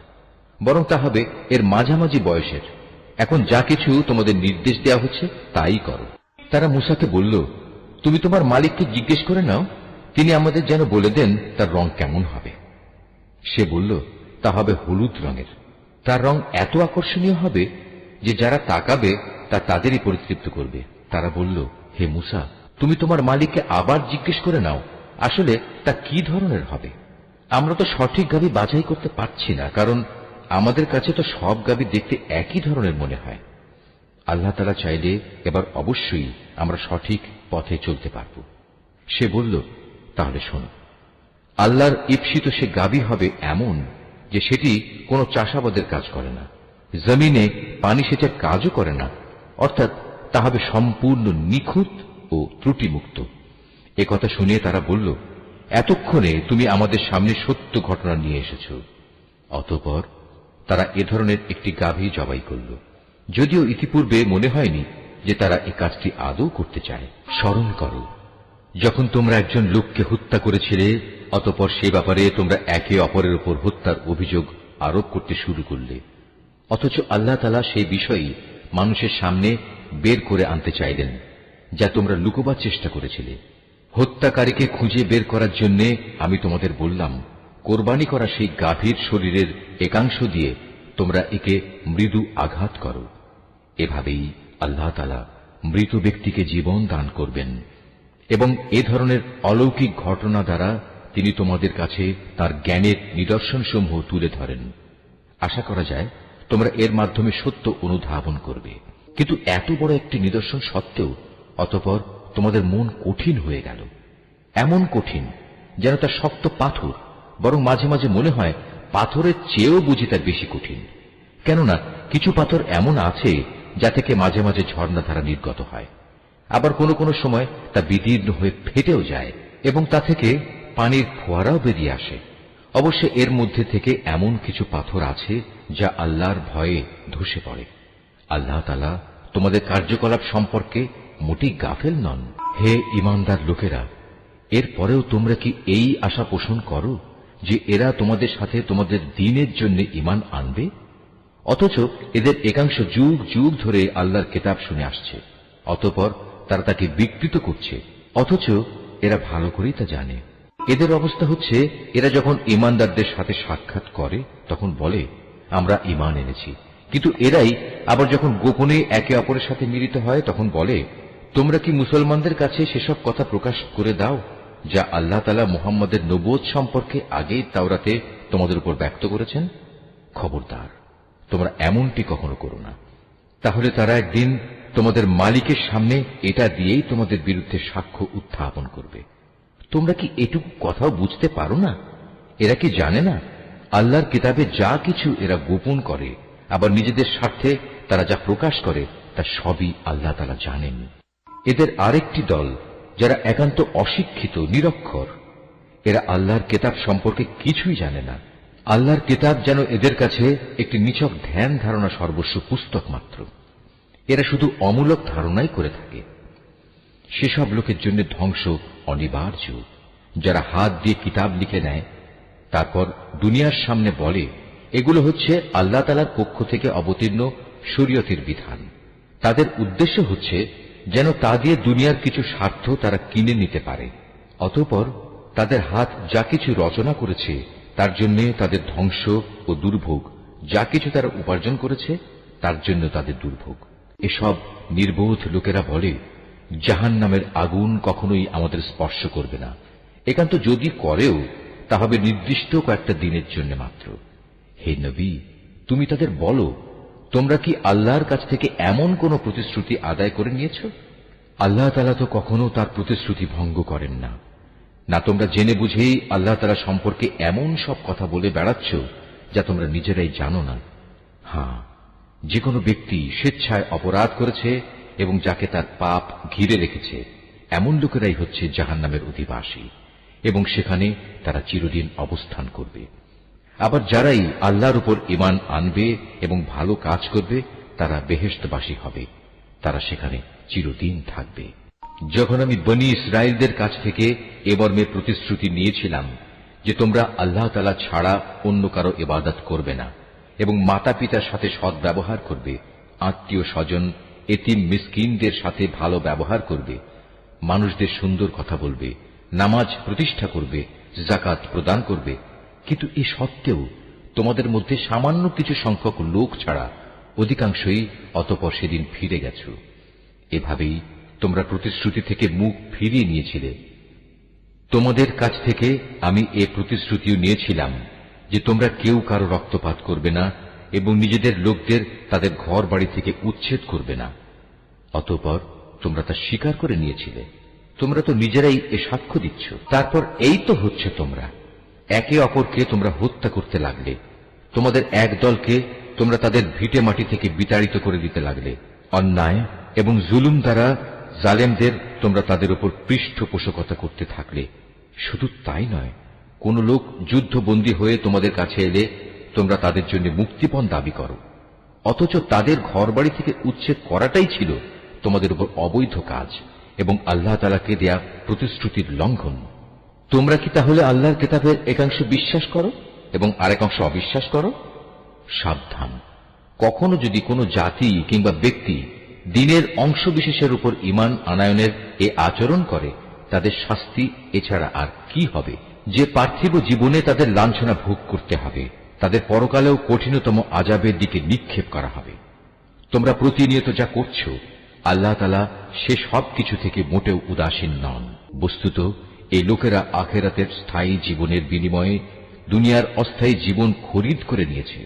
বরং তা হবে এর মাঝামাঝি বয়সের। এখন যা কিছু তোমাদের নির্দেশ দেওয়া হচ্ছে তাই করো। তারা মূসাকে বলল, তুমি তোমার মালিককে জিজ্ঞেস করে নাও তিনি আমাদের যেন বলে দেন তার রং কেমন হবে। সে বলল, তা হবে হলুদ রঙের। তার রং এত আকর্ষণীয় হবে যে যারা তাকাবে তা তাদেরই পরিতৃপ্ত করবে। তারা বলল, হে মূসা, তুমি তোমার মালিককে আবার জিজ্ঞেস করে নাও আসলে তা কি ধরনের হবে। আমরা তো সঠিক গাভী বাছাই করতে পারছি না, কারণ আমাদের কাছে তো সব গাভী দেখতে একই ধরনের মনে হয়। আল্লাহ তাআলা চাইলে এবার অবশ্যই আমরা সঠিক পথে চলতে পারব। সে বলল, তাহলে শোনো, আল্লাহর ঈপ্সিত সে গাভী হবে এমন যে সেটি কোনো চাষাবাদের কাজ করে না, জমিনে পানি সেচের কাজও করে না, অর্থাৎ তা হবে সম্পূর্ণ নিখুঁত ও ত্রুটিমুক্ত। একথা শুনিয়ে তারা বলল, এতক্ষণে তুমি আমাদের সামনে সত্য ঘটনা নিয়ে এসেছ। অতঃপর তারা এ ধরনের একটি গাভী জবাই করল, যদিও ইতিপূর্বে মনে হয়নি যে তারা এ কাজটি আদৌ করতে চায়। স্মরণ করো যখন তোমরা একজন লোককে হত্যা করেছিলে, অতঃপর সে ব্যাপারে তোমরা একে অপরের উপর হত্যার অভিযোগ আরোপ করতে শুরু করলে, অথচ আল্লাহ তাআলা সেই বিষয়ই মানুষের সামনে বের করে আনতে চাইলেন যা তোমরা লুকোবার চেষ্টা করেছিলে। হত্যাকারীকে খুঁজে বের করার জন্য আমি তোমাদের বললাম, কোরবানি করা সেই গাভীর শরীরের একাংশ দিয়ে তোমরা একে মৃদু আঘাত করো। এভাবেই আল্লাহ তাআলা মৃত ব্যক্তিকে জীবন দান করবেন এবং এ ধরনের অলৌকিক ঘটনা দ্বারা তিনি তোমাদের কাছে তার জ্ঞানের নিদর্শনসমূহ তুলে ধরেন। আশা করা যায় তোমরা এর মাধ্যমে সত্য অনুধাবন করবে। কিন্তু এত বড় একটি নিদর্শন সত্ত্বেও অতঃপর তোমাদের মন কঠিন হয়ে গেল, এমন কঠিন যেন তা শক্ত পাথর, বরং মাঝে মাঝে মনে হয় পাথরের চেয়েও বুঝি তার বেশি কঠিন। কেননা কিছু পাথর এমন আছে যা থেকে মাঝে মাঝে ঝর্ণাধারা নির্গত হয়, আবার কোনো কোনো সময় তা বিদীর্ণ হয়ে ফেটেও যায় এবং তা থেকে পানির ফোয়ারাও বেরিয়ে আসে। অবশ্য এর মধ্যে থেকে এমন কিছু পাথর আছে যা আল্লাহর ভয়ে ধসে পড়ে। আল্লাহ তাআলা তোমাদের কার্যকলাপ সম্পর্কে মোটেই গাফেল নন। হে ঈমানদার লোকেরা, এরপরেও তোমরা কি এই আশা পোষণ করো যে এরা তোমাদের সাথে তোমাদের দ্বীনের জন্য ঈমান আনবে, অথচ এদের একাংশ যুগ যুগ ধরে আল্লাহর কিতাব শুনে আসছে, অতঃপর তারা তাকে বিকৃত করছে, অথচ এরা ভালো করেই তা জানে। এদের অবস্থা হচ্ছে, এরা যখন ঈমানদারদের সাথে সাক্ষাৎ করে তখন বলে আমরা ঈমান এনেছি, কিন্তু এরাই আবার যখন গোপনে একে অপরের সাথে মিলিত হয় তখন বলে তোমরা কি মুসলমানদের কাছে সেসব কথা প্রকাশ করে দাও যা আল্লাহ তাআলা মুহাম্মদের নবুয়ত সম্পর্কে আগেই তাওরাতে তোমাদের উপর ব্যক্ত করেছেন। খবরদার, তোমরা এমনটি কখনো করো না, তাহলে তারা একদিন তোমাদের মালিকের সামনে এটা দিয়েই তোমাদের বিরুদ্ধে সাক্ষ্য উত্থাপন করবে। তোমরা কি এটুকু কথাও বুঝতে পারো না? এরা কি জানে না আল্লাহর কিতাবে যা কিছু এরা গোপন করে, আবার নিজেদের স্বার্থে তারা যা প্রকাশ করে তা সবই আল্লাহ তাআলা জানেন। এদের আরেকটি দল যারা একান্ত অশিক্ষিত, নিরক্ষর, এরা আল্লাহর কিতাব সম্পর্কে কিছুই জানে না। আল্লাহর কিতাব যেন এদের কাছে একটি নিছক ধ্যান ধারণা সর্বস্ব পুস্তক মাত্র। এরা শুধু অমূলক ধারণাই করে থাকে। সেসব লোকের জন্য ধ্বংস অনিবার্য যারা হাত দিয়ে কিতাব লিখে নেয়, তারপর দুনিয়ার সামনে বলে এগুলো হচ্ছে আল্লাহ তাআলার পক্ষ থেকে অবতীর্ণ শরীয়তের বিধান। তাদের উদ্দেশ্য হচ্ছে যেন তা দিয়ে দুনিয়ার কিছু স্বার্থ তারা কিনে নিতে পারে। অতঃপর তাদের হাত যা কিছু রচনা করেছে তার জন্য তাদের ধ্বংস ও দুর্ভোগ, যা কিছু তারা উপার্জন করেছে তার জন্য তাদের দুর্ভোগ। এসব নির্বোধ লোকেরা বলে জাহান্নামের আগুন কখনোই আমাদের স্পর্শ করবে না, একান্ত যদি করেও তা হবে নির্দিষ্ট কয়েকটা দিনের জন্য মাত্র। হে নবী, তুমি তাদের বলো তোমরা কি আল্লাহর কাছ থেকে এমন কোন প্রতিশ্রুতি আদায় করে নিয়েছ? আল্লাহ তাআলা তো কখনো তার প্রতিশ্রুতি ভঙ্গ করেন না। না তোমরা জেনে বুঝেই আল্লাহ তাআলা সম্পর্কে এমন সব কথা বলে বেড়াচ্ছ যা তোমরা নিজেরাই জানো না। হ্যাঁ, যে কোনো ব্যক্তি স্বেচ্ছায় অপরাধ করেছে এবং যাকে তার পাপ ঘিরে রেখেছে, এমন লোকেরাই হচ্ছে জাহান্নামের অধিবাসী এবং সেখানে তারা চিরদিন অবস্থান করবে। আবার যারাই আল্লাহর উপর ঈমান আনবে এবং ভালো কাজ করবে তারা বেহেশতবাসী হবে, তারা সেখানে চিরদিন থাকবে। যখন আমি বনী ইসরায়েলদের কাছ থেকে এ মর্মে প্রতিশ্রুতি নিয়েছিলাম যে তোমরা আল্লাহ তাআলা ছাড়া অন্য কারো ইবাদত করবে না এবং মাতা পিতার সাথে সৎ ব্যবহার করবে, আত্মীয় স্বজন, এতিম মিসকিনদের সাথে ভালো ব্যবহার করবে, মানুষদের সুন্দর কথা বলবে, নামাজ প্রতিষ্ঠা করবে, যাকাত প্রদান করবে, কিন্তু এ সত্ত্বেও তোমাদের মধ্যে সামান্য কিছু সংখ্যক লোক ছাড়া অধিকাংশই অতঃপর সেদিন ফিরে গেছ। এভাবেই তোমরা প্রতিশ্রুতি থেকে মুখ ফিরিয়ে নিয়েছিলে। তোমাদের কাছ থেকে আমি এ প্রতিশ্রুতিও নিয়েছিলাম যে তোমরা কেউ কারো রক্তপাত করবে না এবং নিজেদের লোকদের তাদের ঘর বাড়ি থেকে উচ্ছেদ করবে না। অতঃপর তোমরা তা স্বীকার করে নিয়েছিলে। তোমরা তো নিজেরাই এ সাক্ষ্য দিচ্ছ। তারপর এই তো হচ্ছে তোমরা একে অপরকে তোমরা হত্যা করতে লাগলে। তোমাদের এক দলকে তোমরা তাদের ভিটে মাটি থেকে বিতাড়িত করে দিতে লাগলে। অন্যায় এবং জুলুম দ্বারা জালেমদের তোমরা তাদের উপর পৃষ্ঠপোষকতা করতে থাকলে। শুধু তাই নয়, কোন লোক যুদ্ধবন্দী হয়ে তোমাদের কাছে এলে তোমরা তাদের জন্য মুক্তিপণ দাবি করো, অথচ তাদের ঘরবাড়ি থেকে উচ্ছেদ করাটাই ছিল তোমাদের উপর অবৈধ কাজ এবং আল্লাহ তাআলাকে দেয়া প্রতিশ্রুতির লঙ্ঘন। তোমরা কি তাহলে আল্লাহর কিতাবের একাংশ বিশ্বাস করো এবং আরেকাংশ অবিশ্বাস করো? সাবধান, কখনো যদি কোনো জাতি কিংবা ব্যক্তি দ্বীনের অংশবিশেষের উপর ঈমান আনায়নের এ আচরণ করে, তাদের শাস্তি এছাড়া আর কি হবে? যে পার্থিব জীবনে তাদের লাঞ্ছনা ভোগ করতে হবে, তাদের পরকালেও কঠিনতম আযাবের দিকে নিক্ষেপ করা হবে। তোমরা প্রতিনিয়ত যা করছো, আল্লাহ তাআলা সে সব কিছু থেকে মোটেও উদাসীন নন। বস্তুত এই লোকেরা আখিরাতের স্থায়ী জীবনের বিনিময়ে দুনিয়ার অস্থায়ী জীবন খরিদ করে নিয়েছে।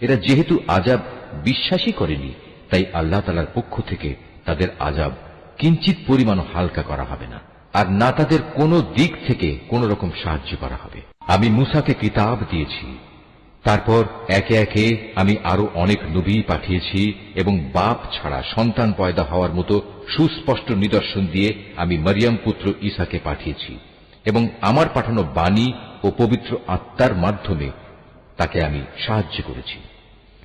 এরা যেহেতু আযাব বিশ্বাসই করেনি, তাই আল্লাহ তাআলার পক্ষ থেকে তাদের আযাব কিঞ্চিত পরিমাণও হালকা করা হবে না, আর না তাদের কোনো দিক থেকে কোন রকম সাহায্য করা হবে। আমি মূসাকে কিতাব দিয়েছি, তারপর একে একে আমি আরো অনেক নবী পাঠিয়েছি এবং বাপ ছাড়া সন্তান পয়দা হওয়ার মতো সুস্পষ্ট নিদর্শন দিয়ে আমি মরিয়ম পুত্র ঈসাকে পাঠিয়েছি এবং আমার পাঠানো বাণী ও পবিত্র আত্মার মাধ্যমে তাকে আমি সাহায্য করেছি।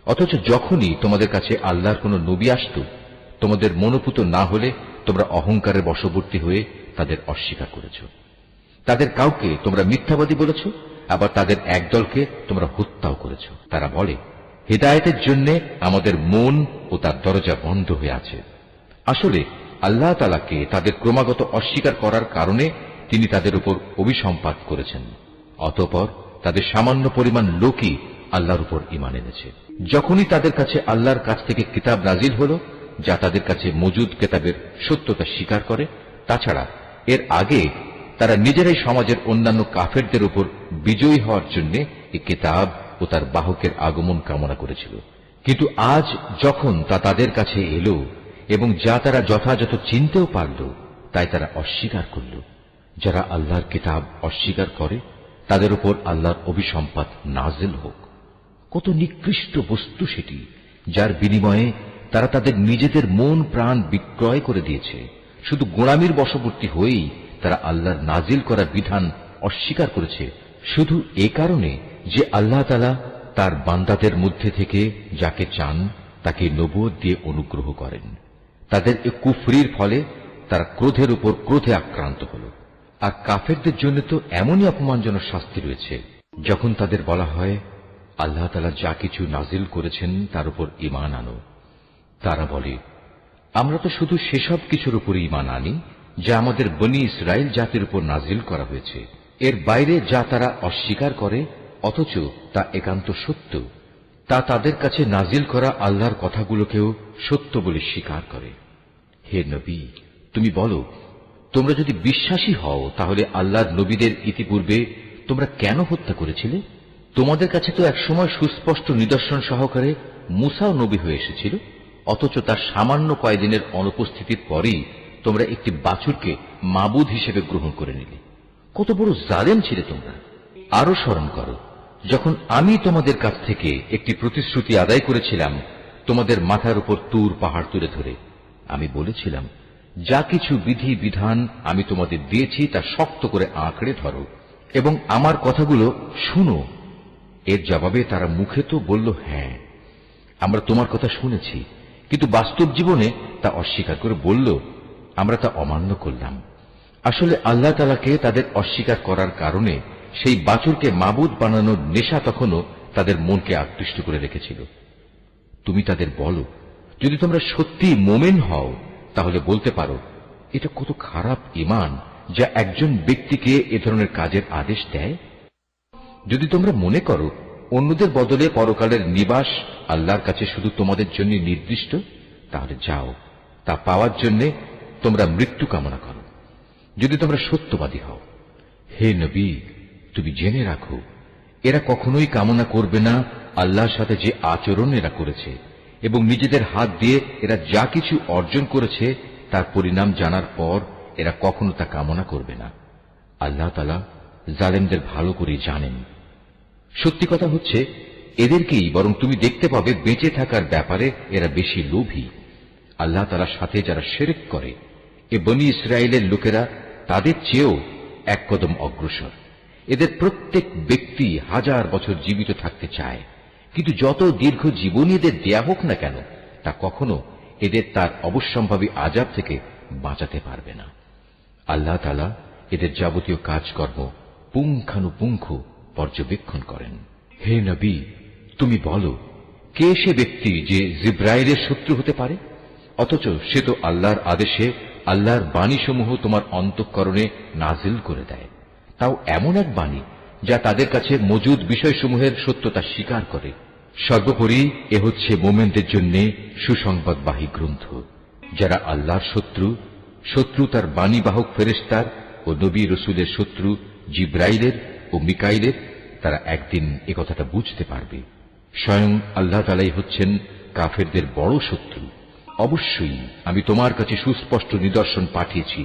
অথচ যখনই তোমাদের কাছে আল্লাহর কোন নবী আসত, তোমাদের মনোপুত না হলে তোমরা অহংকারের বশবর্তী হয়ে তাদের অস্বীকার করেছ। তাদের কাউকে তোমরা মিথ্যাবাদী বলেছ, আবার তাদের একদলকে তোমরা হত্যাও করেছ। তারা বলে, হিদায়াতের জন্য আমাদের মন ও তার দরজা বন্ধ হয়ে আছে। আসলে আল্লাহ তাআলাকে তাদের ক্রমাগত অস্বীকার করার কারণে তিনি তাদের উপর অভিসম্পাত করেছেন। অতঃপর তাদের সামান্য পরিমাণ লোকই আল্লাহর উপর ঈমান এনেছে। যখনই তাদের কাছে আল্লাহর কাছ থেকে কিতাব নাজিল হল, যা তাদের কাছে মজুদ কিতাবের সত্যতা স্বীকার করে, তাছাড়া এর আগে তারা নিজেরাই সমাজের অন্যান্য কাফেরদের উপর বিজয়ী হওয়ার জন্য এই কিতাব ও তার বাহকের আগমন কামনা করেছিল। কিন্তু আজ যখন তা তাদের কাছে এলো এবং যা তারা যথাযথ চিনতেও পারল, তাই তারা অস্বীকার করল। যারা আল্লাহর কিতাব অস্বীকার করে তাদের উপর আল্লাহর অভিসম্পাত নাজিল হোক। কত নিকৃষ্ট বস্তু সেটি, যার বিনিময়ে তারা তাদের নিজেদের মন প্রাণ বিক্রয় করে দিয়েছে। শুধু গোলামির বশবর্তী হয়েই তারা আল্লাহর নাজিল করা বিধান অস্বীকার করেছে, শুধু এ কারণে যে আল্লাহ তাআলা তার বান্দাদের মধ্যে থেকে যাকে চান তাকে নবুয়ত দিয়ে অনুগ্রহ করেন। তাদের এ কুফরির ফলে তারা ক্রোধের উপর ক্রোধে আক্রান্ত হল। আর কাফেরদের জন্য তো এমনই অপমানজনক শাস্তি রয়েছে, যখন তাদের বলা হয় আল্লাহ তাআলা যা কিছু নাজিল করেছেন তার উপর ঈমান আনো। তারা বলে, আমরা তো শুধু সেসব কিছুর উপর ঈমান আনি যা আমাদের বনী ইসরাইল জাতির উপর নাজিল করা হয়েছে। এর বাইরে যা তারা অস্বীকার করে অথচ তা একান্ত সত্য, তা তাদের কাছে নাজিল করা আল্লাহর কথাগুলোকেও সত্য বলে স্বীকার করে। হে নবী, তুমি বলো, তোমরা যদি বিশ্বাসী হও তাহলে আল্লাহর নবীদের ইতিপূর্বে তোমরা কেন হত্যা করেছিলে? তোমাদের কাছে তো একসময় সুস্পষ্ট নিদর্শন সহকারে মূসাও নবী হয়ে এসেছিল, অথচ তার সামান্য কয়েকদিনের অনুপস্থিতির পরেই তোমরা একটি বাছুরকে মাবুদ হিসেবে গ্রহণ করে নিলে। কত বড় জালেম ছিলে তোমরা। আরো স্মরণ করো, যখন আমি তোমাদের কাছ থেকে একটি প্রতিশ্রুতি আদায় করেছিলাম তোমাদের মাথার উপর তুর পাহাড় তুলে ধরে। আমি বলেছিলাম, যা কিছু বিধি বিধান আমি তোমাদের দিয়েছি তা শক্ত করে আঁকড়ে ধরো এবং আমার কথাগুলো শুনো। এর জবাবে তারা মুখে তো বলল, হ্যাঁ আমরা তোমার কথা শুনেছি, কিন্তু বাস্তব জীবনে তা অস্বীকার করে বলল, আমরা তা অমান্য করলাম। আসলে আল্লাহ তাআলাকে তাদের অস্বীকার করার কারণে সেই বাছুরকে মাবুদ বানানোর নেশা তখনও তাদের মনকে আকৃষ্ট করে রেখেছিল। তুমি তাদের বলো, যদি তোমরা সত্যি মোমেন হও তাহলে বলতে পারো, এটা কত খারাপ ঈমান যা একজন ব্যক্তিকে এ ধরনের কাজের আদেশ দেয়। যদি তোমরা মনে করো অন্যদের বদলে পরকালের নিবাস আল্লাহর কাছে শুধু তোমাদের জন্য নির্দিষ্ট, তাহলে যাও, তা পাওয়ার জন্য তোমরা মৃত্যু কামনা করো, যদি তোমরা সত্যবাদী হও। হে নবী, তুমি জেনে রাখো, এরা কখনোই কামনা করবে না আল্লাহর সাথে যে আচরণ এরা করেছে, এবং নিজেদের হাত দিয়ে এরা যা কিছু অর্জন করেছে তার পরিণাম জানার পর এরা কখনো তা কামনা করবে না। আল্লাহ তাআলা জালেমদের ভালো করে জানেন। সত্যি কথা হচ্ছে, এদেরকেই বরং তুমি দেখতে পাবে বেঁচে থাকার ব্যাপারে এরা বেশি লোভী। আল্লাহ তাআলার সাথে যারা শিরক করে, এ বনী ইসরায়েলের লোকেরা তাদের চেয়েও এক কদম অগ্রসর। এদের প্রত্যেক ব্যক্তি 1000 বছর জীবিত থাকতে চায়, কিন্তু যত দীর্ঘ জীবনই এদের দেয়া হোক না কেন, তা কখনো এদের তার অবশ্যম্ভাবী আযাব থেকে বাঁচাতে পারবে না। আল্লাহ তাআলা এদের যাবতীয় কাজকর্ম পুঙ্খানুপুঙ্খ পর্যবেক্ষণ করেন। হে নবী, তুমি বলো, কে সে ব্যক্তি যে জিব্রাইলের শত্রু হতে পারে? অথচ সে তো আল্লাহর আদেশে আল্লাহর বাণীসমূহ তোমার অন্তঃকরণে নাজিল করে দেয়, তাও এমন এক বাণী যা তাদের কাছে মজুদ বিষয়সমূহের সত্যতা স্বীকার করে। সর্বোপরি এ হচ্ছে মোমেনদের জন্য সুসংবাদবাহী গ্রন্থ। যারা আল্লাহর শত্রু তার বাণীবাহক ফেরেশতার ও নবী রসুলের শত্রু জিব্রাইলের ও মিকাইলের, তারা একদিন এ কথাটা বুঝতে পারবে। স্বয়ং আল্লাহ তাআলাই হচ্ছেন কাফেরদের বড় শত্রু। অবশ্যই আমি তোমার কাছে সুস্পষ্ট নিদর্শন পাঠিয়েছি।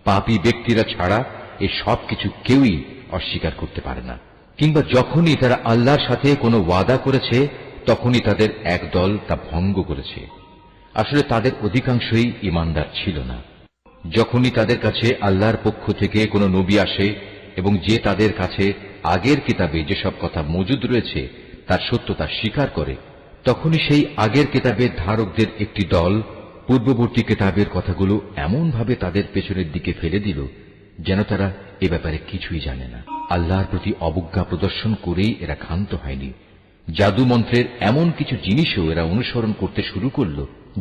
পাপী ব্যক্তিরা ছাড়া এ সব কিছু কেউই অস্বীকার করতে পারে না, কিংবা যখনই তারা আল্লাহর সাথে কোনো ওয়াদা করেছে তখনই তাদের এক দল তা ভঙ্গ করেছে। আসলে তাদের অধিকাংশই ঈমানদার ছিল না। যখনই তাদের কাছে আল্লাহর পক্ষ থেকে কোনো নবী আসে এবং যে তাদের কাছে আগের কিতাবে যেসব কথা মজুদ রয়েছে তার সত্যতা স্বীকার করে, তখনই সেই আগের কিতাবের ধারকদের একটি দল পূর্ববর্তী কিতাবের কথাগুলো এমনভাবে তাদের পেছনের দিকে ফেলে দিল যেন তারা এ ব্যাপারে কিছুই জানে না। আল্লাহর প্রতি অবজ্ঞা প্রদর্শন করেই এরা ক্ষান্ত হয়নি। জাদু মন্ত্রের এমন কিছু জিনিসও এরা অনুসরণ করতে শুরু করল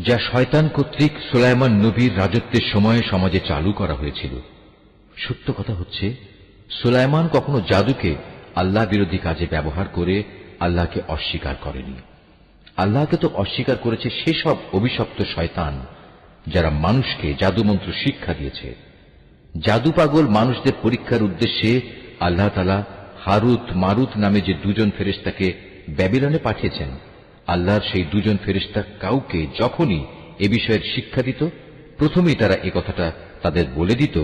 যা শয়তান কর্তৃক সুলাইমান নবীর রাজত্বের সময়ে সমাজে চালু করা হয়েছিল। সত্য কথা হচ্ছে, সুলাইমান কখনো জাদুকে আল্লাহ বিরোধী কাজে ব্যবহার করে আল্লাহকে অস্বীকার করেনি। আল্লাহকে তো অস্বীকার করেছে সেসব অভিশপ্ত শয়তান যারা মানুষকে জাদুমন্ত্র শিক্ষা দিয়েছে। জাদু পাগল মানুষদের পরীক্ষার উদ্দেশ্যে আল্লাহ তাআলা হারুত মারুত নামে যে দুজন ফেরেশতাকে ব্যাবিলনে পাঠিয়েছেন, আল্লাহর সেই দুজন ফেরেশতা কাউকে যখনই এ বিষয়ের শিক্ষা দিত, প্রথমেই তারা এ কথাটা তাদের বলে দিত,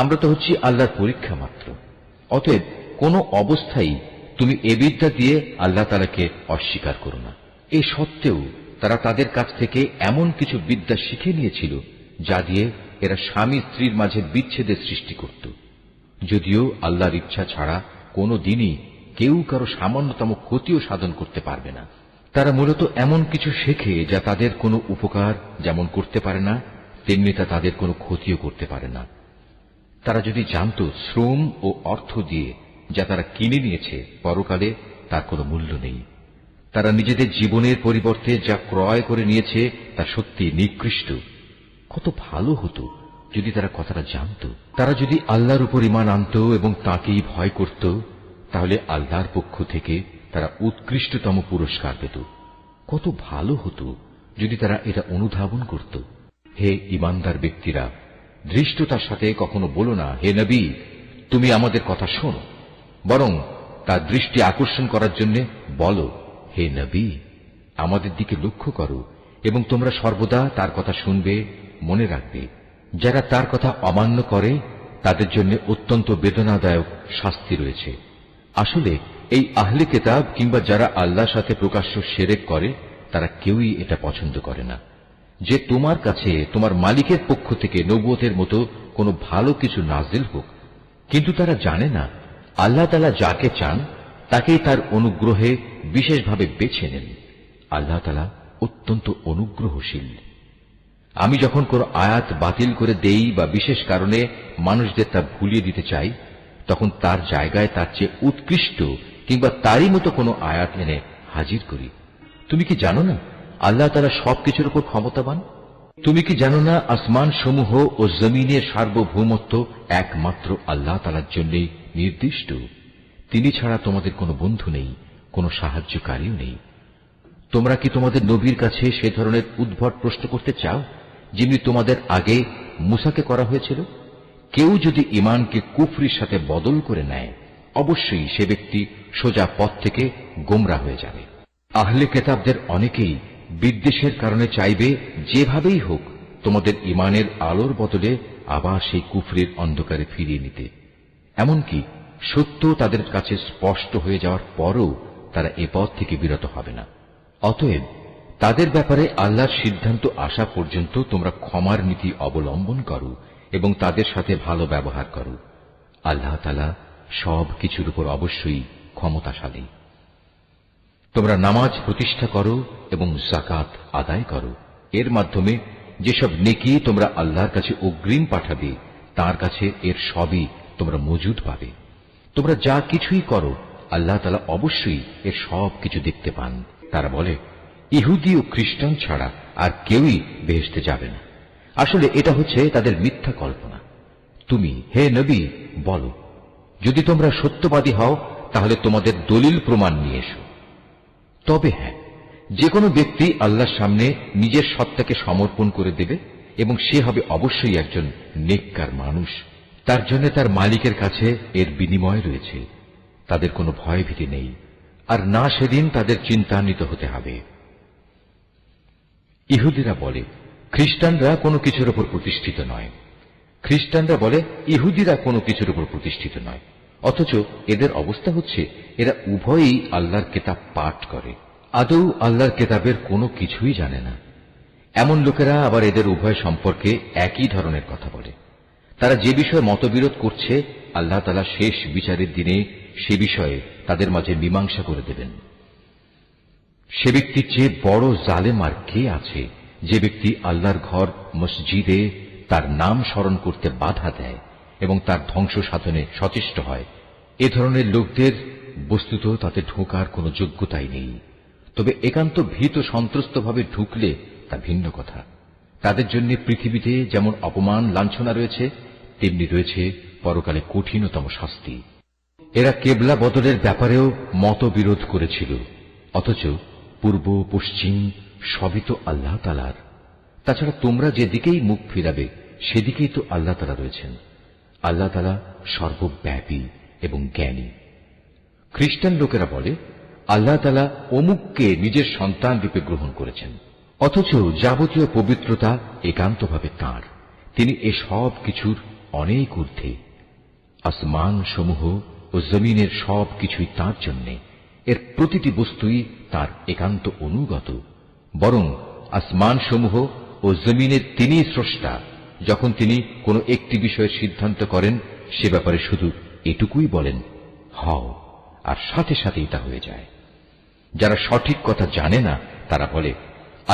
আমরা তো হচ্ছি আল্লাহর পরীক্ষা মাত্র। অতএব কোন অবস্থায় তুমি এ বিদ্যা দিয়ে আল্লাহ তাআলাকে অস্বীকার করো না। এ সত্ত্বেও তারা তাদের কাছ থেকে এমন কিছু বিদ্যা শিখে নিয়েছিল যা দিয়ে এরা স্বামী স্ত্রীর মাঝে বিচ্ছেদের সৃষ্টি করত, যদিও আল্লাহর ইচ্ছা ছাড়া কোনো দিনই কেউ কারো সামান্যতম ক্ষতিও সাধন করতে পারবে না। তারা মূলত এমন কিছু শেখে যা তাদের কোনো উপকার যেমন করতে পারে না, তেমনি তা তাদের কোনো ক্ষতিও করতে পারে না। তারা যদি জানত শ্রম ও অর্থ দিয়ে যা তারা কিনে নিয়েছে পরকালে তার কোনো মূল্য নেই, তারা নিজেদের জীবনের পরিবর্তে যা ক্রয় করে নিয়েছে তা সত্যি নিকৃষ্ট। কত ভালো হতো যদি তারা কথাটা জানত। তারা যদি আল্লাহর উপর ঈমান আনত এবং তাঁকেই ভয় করত, তাহলে আল্লাহর পক্ষ থেকে তারা উৎকৃষ্টতম পুরস্কার পেত। কত ভালো হতো যদি তারা এটা অনুধাবন করত। হে ঈমানদার ব্যক্তিরা, ধৃষ্টতার সাথে কখনো বলো না, হে নবী তুমি আমাদের কথা শোনো, বরং তার দৃষ্টি আকর্ষণ করার জন্য বলো, হে নবী আমাদের দিকে লক্ষ্য করো এবং তোমরা সর্বদা তার কথা শুনবে, মনে রাখবে। যারা তার কথা অমান্য করে তাদের জন্য অত্যন্ত বেদনাদায়ক শাস্তি রয়েছে। আসলে এই আহলে কিতাব কিংবা যারা আল্লাহর সাথে প্রকাশ্য শিরক করে তারা কেউই এটা পছন্দ করে না যে তোমার কাছে তোমার মালিকের পক্ষ থেকে নবুয়তের মতো কোনো ভালো কিছু নাজিল হোক। কিন্তু তারা জানে না আল্লাহ তাআলা যাকে চান তাকেই তার অনুগ্রহে বিশেষভাবে বেছে নেন। আল্লাহ তাআলা অত্যন্ত অনুগ্রহশীল। আমি যখন কোনো আয়াত বাতিল করে দেই বা বিশেষ কারণে মানুষদের তা ভুলিয়ে দিতে চাই, তখন তার জায়গায় তার চেয়ে উৎকৃষ্ট কিংবা তারই মতো কোনো আয়াত এনে হাজির করি। তুমি কি জানো না আল্লাহ তাআলা সবকিছুর উপর ক্ষমতাবান? তুমি কি জানো না আসমান সমূহ ও জমিনের সার্বভৌমত্ব একমাত্র আল্লাহ তাআলার জন্যই নির্দিষ্ট? তিনি ছাড়া তোমাদের কোনো বন্ধু নেই, কোনো সাহায্যকারীও নেই। তোমরা কি তোমাদের নবীর কাছে সে ধরনের উদ্ভট প্রশ্ন করতে চাও যিনি তোমাদের আগে মূসাকে করা হয়েছিল? কেউ যদি ঈমানকে কুফরির সাথে বদল করে নেয়, অবশ্যই সে ব্যক্তি সোজা পথ থেকে গোমরা হয়ে যাবে। আহলে কিতাবদের অনেকেই বিদ্বেষের কারণে চাইবে যেভাবেই হোক তোমাদের ঈমানের আলোর বদলে আবার সেই কুফরির অন্ধকারে ফিরিয়ে নিতে। এমনকি সত্য তাদের কাছে স্পষ্ট হয়ে যাওয়ার পরও তারা এ পথ থেকে বিরত হবে না। অতএব তাদের ব্যাপারে আল্লাহর সিদ্ধান্ত আসা পর্যন্ত তোমরা ক্ষমার নীতি অবলম্বন করো এবং তাদের সাথে ভালো ব্যবহার করো। আল্লাহ তাআলা সব কিছুর উপর অবশ্যই ক্ষমতাশালী। তোমরা নামাজ প্রতিষ্ঠা করো এবং যাকাত আদায় করো। এর মাধ্যমে যেসব নেকি তোমরা আল্লাহর কাছে অগ্রিম পাঠাবে তার কাছে এর সবই তোমরা মজুদ পাবে। তোমরা যা কিছুই করো আল্লাহ তাআলা অবশ্যই এর সব কিছু দেখতে পান। তারা বলে ইহুদি ও খ্রিস্টান ছাড়া আর কেউই বেহেশতে যাবে না। আসলে এটা হচ্ছে তাদের মিথ্যা কল্পনা। তুমি হে নবী বলো, যদি তোমরা সত্যবাদী হও তাহলে তোমাদের দলিল প্রমাণ নিয়ে এসো। তবে হ্যাঁ, যে কোনো ব্যক্তি আল্লাহর সামনে নিজের সত্তাকে সমর্পণ করে দেবে এবং সে হবে অবশ্যই একজন নেককার মানুষ। তার জন্য তার মালিকের কাছে এর বিনিময় রয়েছে। তাদের কোনো ভয় ভীতি নেই, আর না সেদিন তাদের চিন্তান্বিত হতে হবে। ইহুদিরা বলে খ্রিস্টানরা কোনো কিছুর উপর প্রতিষ্ঠিত নয়, খ্রিস্টানরা বলে ইহুদিরা কোনো কিছুর উপর প্রতিষ্ঠিত নয়। অথচ এদের অবস্থা হচ্ছে এরা উভয়ই আল্লাহর কিতাব পাঠ করে, আদৌ আল্লাহর কিতাবের কোনো কিছুই জানে না। এমন লোকেরা আবার এদের উভয় সম্পর্কে একই ধরনের কথা বলে। তারা যে বিষয়ে মতবিরোধ করছে আল্লাহ তাআলা শেষ বিচারের দিনে সে বিষয়ে তাদের মাঝে মীমাংসা করে দেবেন। সে ব্যক্তির চেয়ে বড় জালেম আর কে আছে যে ব্যক্তি আল্লাহর ঘর মসজিদে তার নাম স্মরণ করতে বাধা দেয় এবং তার ধ্বংস সাধনে সচেষ্ট হয়। এ ধরনের লোকদের বস্তুত তাতে ঢোকার কোনো যোগ্যতাই নেই। তবে একান্ত ভীত সন্ত্রস্তভাবে ঢুকলে তা ভিন্ন কথা। তাদের জন্য পৃথিবীতে যেমন অপমান লাঞ্ছনা রয়েছে, তেমনি রয়েছে পরকালে কঠিনতম শাস্তি। এরা কেবলা বদলের ব্যাপারেও মতবিরোধ করেছিল, অথচ পূর্ব পশ্চিম সবই তো আল্লাহ তাআলার। তাছাড়া তোমরা যেদিকেই মুখ ফিরাবে সেদিকেই তো আল্লাহ তাআলা রয়েছেন। আল্লাহ তাআলা সর্বব্যাপী এবং জ্ঞানী। খ্রিস্টান লোকেরা বলে আল্লাহ তাআলা অমুককে নিজের সন্তান রূপে গ্রহণ করেছেন, অথচ যাবতীয় পবিত্রতা একান্তভাবে তাঁর। তিনি এ সব কিছুর অনেক ঊর্ধ্বে। আসমান সমূহ ও জমিনের সব কিছুই তাঁর জন্যে। এর প্রতিটি বস্তুই তাঁর একান্ত অনুগত। বরং আসমান সমূহ ও জমিনের তিনিই স্রষ্টা। যখন তিনি কোনো একটি বিষয়ের সিদ্ধান্ত করেন সে ব্যাপারে শুধু এটুকুই বলেন, হও, আর সাথে সাথেই তা হয়ে যায়। যারা সঠিক কথা জানে না তারা বলে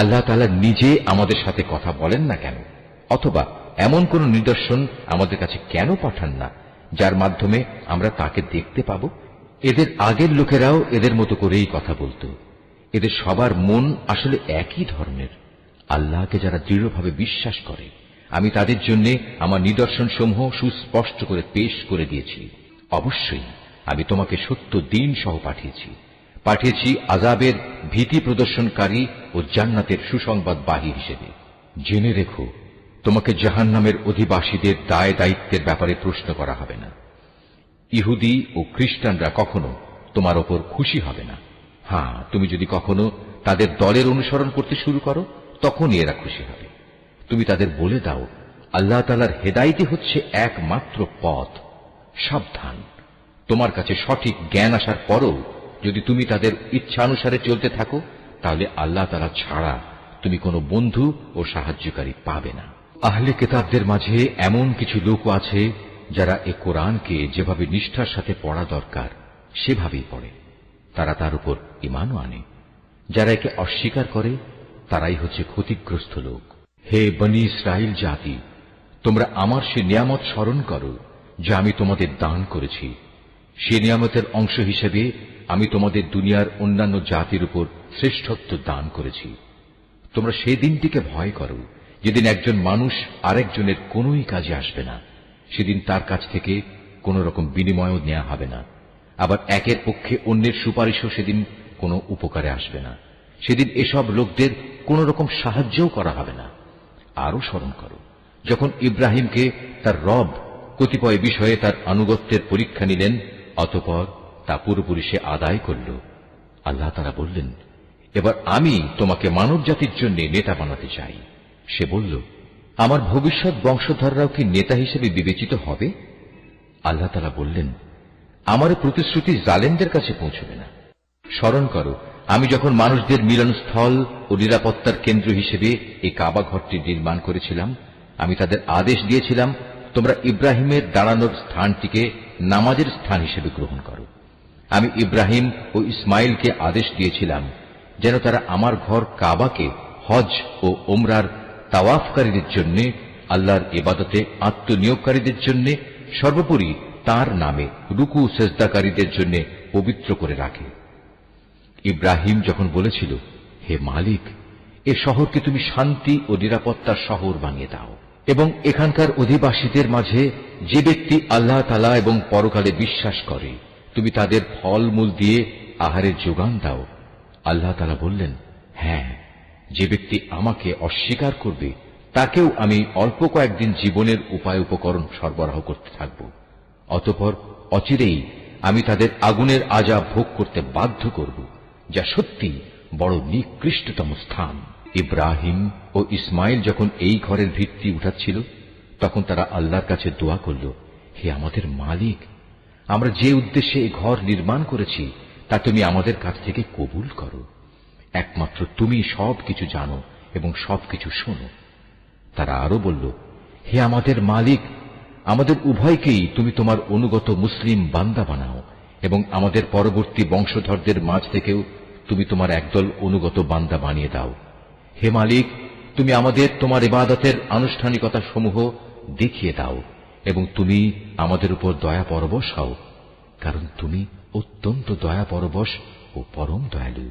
আল্লাহ তাআলা নিজে আমাদের সাথে কথা বলেন না কেন, অথবা এমন কোন নিদর্শন আমাদের কাছে কেন পাঠান না যার মাধ্যমে আমরা তাকে দেখতে পাব। এদের আগের লোকেরাও এদের মতো করেই কথা বলত। এদের সবার মন আসলে একই ধর্মের। আল্লাহকে যারা দৃঢ়ভাবে বিশ্বাস করে আমি তাদের জন্য আমার নিদর্শনসমূহ সুস্পষ্ট করে পেশ করে দিয়েছি। অবশ্যই আমি তোমাকে সত্য দিন সহ পাঠিয়েছি আযাবের ভীতি প্রদর্শনকারী ও জান্নাতের সুসংবাদবাহী হিসেবে। জেনে রেখো, তোমাকে জাহান্নামের অধিবাসীদের দায় দায়িত্বের ব্যাপারে প্রশ্ন করা হবে না। ইহুদি ও খ্রিস্টানরা কখনো তোমার ওপর খুশি হবে না। হ্যাঁ, তুমি যদি কখনো তাদের দলের অনুসরণ করতে শুরু করো তখনই এরা খুশি হবে। তুমি তাদের বলে দাও আল্লাহ তাআলার হেদায়েতই হচ্ছে একমাত্র পথ। সাবধান, তোমার কাছে সঠিক জ্ঞান আসার পরও যদি তুমি তাদের ইচ্ছানুসারে চলতে থাকো তাহলে আল্লাহ তাআলা ছাড়া তুমি কোনো বন্ধু ও সাহায্যকারী পাবে না। আহলে কিতাবদের মাঝে এমন কিছু লোক আছে যারা এ কোরআনকে যেভাবে নিষ্ঠার সাথে পড়া দরকার সেভাবেই পড়ে। তারা তার উপর ঈমানও আনে। যারা একে অস্বীকার করে তারাই হচ্ছে ক্ষতিগ্রস্ত লোক। হে বনী ইসরাইল জাতি, তোমরা আমার সে নিয়ামত স্মরণ করো যা আমি তোমাদের দান করেছি। সে নিয়ামতের অংশ হিসেবে আমি তোমাদের দুনিয়ার অন্যান্য জাতির উপর শ্রেষ্ঠত্ব দান করেছি। তোমরা সেই দিনটিকে ভয় করো যেদিন একজন মানুষ আরেকজনের কোনোই কাজে আসবে না। সেদিন তার কাছ থেকে কোন রকম বিনিময়ও নেওয়া হবে না। আবার একের পক্ষে অন্যের সুপারিশও সেদিন কোনো উপকারে আসবে না। সেদিন এসব লোকদের কোন রকম সাহায্যও করা হবে না। আরো স্মরণ করো যখন ইব্রাহিমকে তার রব কতিপয় বিষয়ে তার আনুগত্যের পরীক্ষা নিলেন, অতঃপর তা পুরোপুরি সে আদায় করল। আল্লাহ তাআলা বললেন, এবার আমি তোমাকে মানব জাতির জন্য নেতা বানাতে চাই। সে বলল, আমার ভবিষ্যৎ বংশধররাও কি নেতা হিসেবে বিবেচিত হবে? আল্লাহ তাআলা বললেন, আমার প্রতিশ্রুতি জালেমদের কাছে পৌঁছবে না। স্মরণ করো আমি যখন মানুষদের মিলনস্থল ও নিরাপত্তার কেন্দ্র হিসেবে এই কাবা ঘরটি নির্মাণ করেছিলাম, আমি তাদের আদেশ দিয়েছিলাম তোমরা ইব্রাহিমের দাঁড়ানোর স্থানটিকে নামাজের স্থান হিসেবে গ্রহণ করো। আমি ইব্রাহিম ও ইসমাইলকে আদেশ দিয়েছিলাম যেন তারা আমার ঘর কাবাকে হজ ও ওমরার তাওয়াফকারীদের জন্য, আল্লাহর ইবাদতে আত্মনিয়োগকারীদের জন্য, সর্বোপরি তার নামে রুকু সেজদাকারীদের জন্য পবিত্র করে রাখে। ইব্রাহিম যখন বলেছিল, হে মালিক, এ শহরকে তুমি শান্তি ও নিরাপত্তার শহর বানিয়ে দাও এবং এখানকার অধিবাসীদের মাঝে যে ব্যক্তি আল্লাহ তাআলা এবং পরকালে বিশ্বাস করে তুমি তাদের ফলমূল দিয়ে আহারের যোগান দাও। আল্লাহ তাআলা বললেন, হ্যাঁ, যে ব্যক্তি আমাকে অস্বীকার করবে তাকেও আমি অল্প কয়েকদিন জীবনের উপায় উপকরণ সরবরাহ করতে থাকব। অতঃপর অচিরেই আমি তাদের আগুনের আযাব ভোগ করতে বাধ্য করব, যা সত্যি বড় নিকৃষ্টতম স্থান। ইব্রাহিম ও ইসমাইল যখন এই ঘরের ভিত্তি উঠাচ্ছিল তখন তারা আল্লাহর কাছে দোয়া করল, হে আমাদের মালিক, আমরা যে উদ্দেশ্যে এই ঘর নির্মাণ করেছি তা তুমি আমাদের কাছ থেকে কবুল করো। একমাত্র তুমি সবকিছু জানো এবং সবকিছু শোনো। তারা আরো বলল, হে আমাদের মালিক, আমাদের উভয়কেই তুমি তোমার অনুগত মুসলিম বান্দা বানাও এবং আমাদের পরবর্তী বংশধরদের মাঝ থেকেও তুমি তোমার একদল অনুগত বান্দা বানিয়ে দাও। হে মালিক, তুমি আমাদের তোমার ইবাদতের আনুষ্ঠানিকতা সমূহ দেখিয়ে দাও এবং তুমি আমাদের উপর দয়া পরবশ হও, কারণ তুমি অত্যন্ত দয়া পরবশ ও পরম দয়ালু।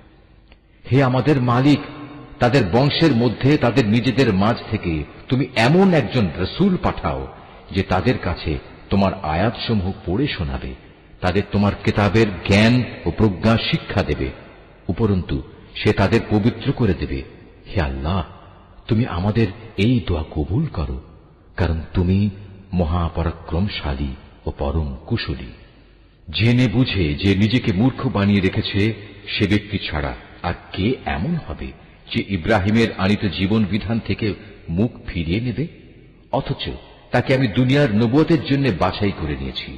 হে আমাদের মালিক, তাদের বংশের মধ্যে তাদের নিজেদের মাঝ থেকে তুমি এমন একজন রসুল পাঠাও যে তাদের কাছে তোমার আয়াতসমূহ পড়ে শোনাবে, তাদের তোমার কিতাবের জ্ঞান ও প্রজ্ঞা শিক্ষা দেবে, উপরন্তু সে তাদের পবিত্র করে দেবে। হে আল্লাহ, তুমি আমাদের এই দোয়া কবুল করো, কারণ তুমি মহাপরাক্রমশালী ও পরম কুশলী। জেনে বুঝে যে নিজেকে মূর্খ বানিয়ে রেখেছে সে ব্যক্তি ছাড়া আর কে এমন হবে যে ইব্রাহিমের আনিত জীবন বিধান থেকে মুখ ফিরিয়ে নেবে? অথচ তাকে আমি দুনিয়ার নবুয়তের জন্য বাছাই করে নিয়েছি।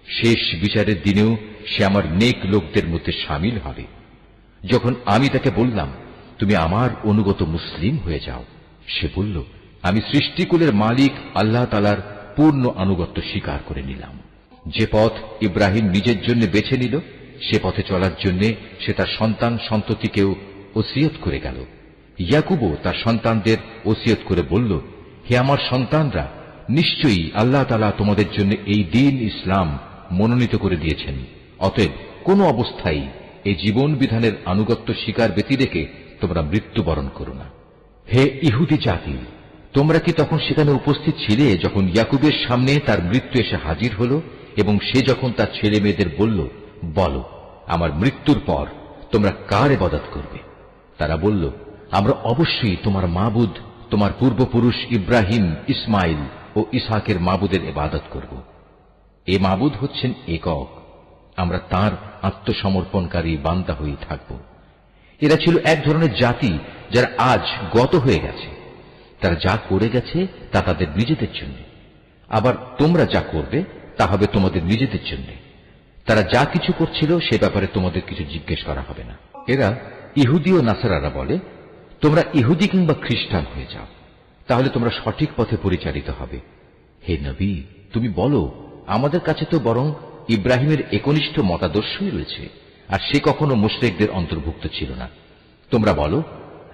শেষ বিচারের দিনেও সে আমার নেক লোকদের মধ্যে শামিল হবে। যখন আমি তাকে বললাম, তুমি আমার অনুগত মুসলিম হয়ে যাও, সে বলল, আমি সৃষ্টিকুলের মালিক আল্লাহ তাআলার পূর্ণ আনুগত্য স্বীকার করে নিলাম। যে পথ ইব্রাহিম নিজের জন্য বেছে নিল, সে পথে চলার জন্য সে তার সন্তান সন্ততিকেও ওসিয়ত করে গেল। ইয়াকুবও তার সন্তানদের ওসিয়ত করে বলল, হে আমার সন্তানরা, নিশ্চয়ই আল্লাহ তাআলা তোমাদের জন্য এই দ্বীন ইসলাম মনোনীত করে দিয়েছেন। অতএব কোন অবস্থায় এই জীবন বিধানের আনুগত্য স্বীকার ব্যতি রেখে তোমরা মৃত্যুবরণ করো না। হে ইহুদি জাতি, তোমরা কি তখন সেখানে উপস্থিত ছিলে যখন ইয়াকুবের সামনে তার মৃত্যু এসে হাজির হল এবং সে যখন তার ছেলে মেয়েদের বলল, বলো আমার মৃত্যুর পর তোমরা কার ইবাদত করবে? তারা বলল, আমরা অবশ্যই তোমার মাবুদ, তোমার পূর্বপুরুষ ইব্রাহিম, ইসমাইল ও ইসহাকের মাবুদের ইবাদত করব। এ মাবুদ হচ্ছেন একক, আমরা তার আত্মসমর্পণকারী বান্দা হয়ে থাকব। এরা ছিল এক ধরনের জাতি যারা আজ গত হয়ে গেছে। তারা যা করে গেছে তা তাদের নিজেদের জন্য, আবার তোমরা যা করবে তা হবে তোমাদের নিজেদের জন্য। তারা যা কিছু করছিল সে ব্যাপারে তোমাদের কিছু জিজ্ঞেস করা হবে না। এরা ইহুদি ও নাসারারা বলে, তোমরা ইহুদি কিংবা খ্রিস্টান হয়ে যাও, তাহলে তোমরা সঠিক পথে পরিচালিত হবে। হে নবী, তুমি বলো, আমাদের কাছে তো বরং ইব্রাহিমের একনিষ্ঠ মতাদর্শই রয়েছে, আর সে কখনো মুশরিকদের অন্তর্ভুক্ত ছিল না। তোমরা বলো,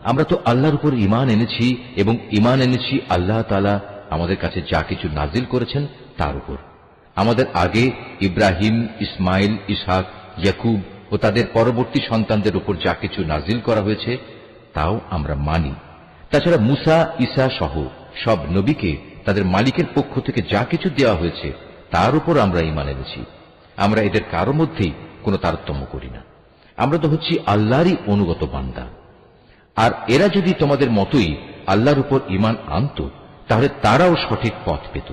আমরা তো আল্লাহর উপর ঈমান এনেছি এবং ঈমান এনেছি আল্লাহ তাআলা আমাদের কাছে যা কিছু নাজিল করেছেন তার উপর। আমাদের আগে ইব্রাহিম, ইসমাইল, ইসহাক, ইয়াকুব ও তাদের পরবর্তী সন্তানদের উপর যা কিছু নাজিল করা হয়েছে তাও আমরা মানি। তাছাড়া মুসা, ঈসা সহ সব নবীকে তাদের মালিকের পক্ষ থেকে যা কিছু দেওয়া হয়েছে তার উপর আমরা ঈমান এনেছি। আমরা এদের কারো মধ্যেই কোনো তারতম্য করি না। আমরা তো হচ্ছি আল্লাহরই অনুগত বান্দা। আর এরা যদি তোমাদের মতোই আল্লাহর উপর ঈমান আনত, তাহলে তারাও সঠিক পথ পেত।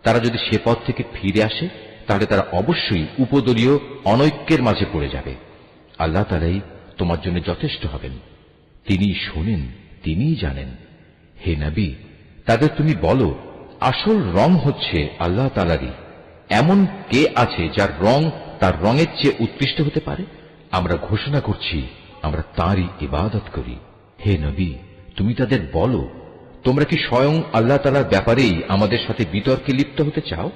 তারা যদি সে পথ থেকে ফিরে আসে, তাহলে তারা অবশ্যই উপদলীয় অনৈক্যের মাঝে পড়ে যাবে। আল্লাহ তাআলাই তোমার জন্য যথেষ্ট হবেন, তিনি শোনেন, তিনিই জানেন। হে নবী, তাদের তুমি বলো, আসল রং হচ্ছে আল্লাহ তাআলারই। এমন কে আছে যার রং তার রঙের চেয়ে উৎকৃষ্ট হতে পারে? আমরা ঘোষণা করছি, আমরা তাঁরই ইবাদত করি। হে নবী, তুমি তাদের বলো, তোমরা কি স্বয়ং আল্লাহ তাআলার ব্যাপারেই আমাদের সাথে বিতর্কে লিপ্ত হতে চাও?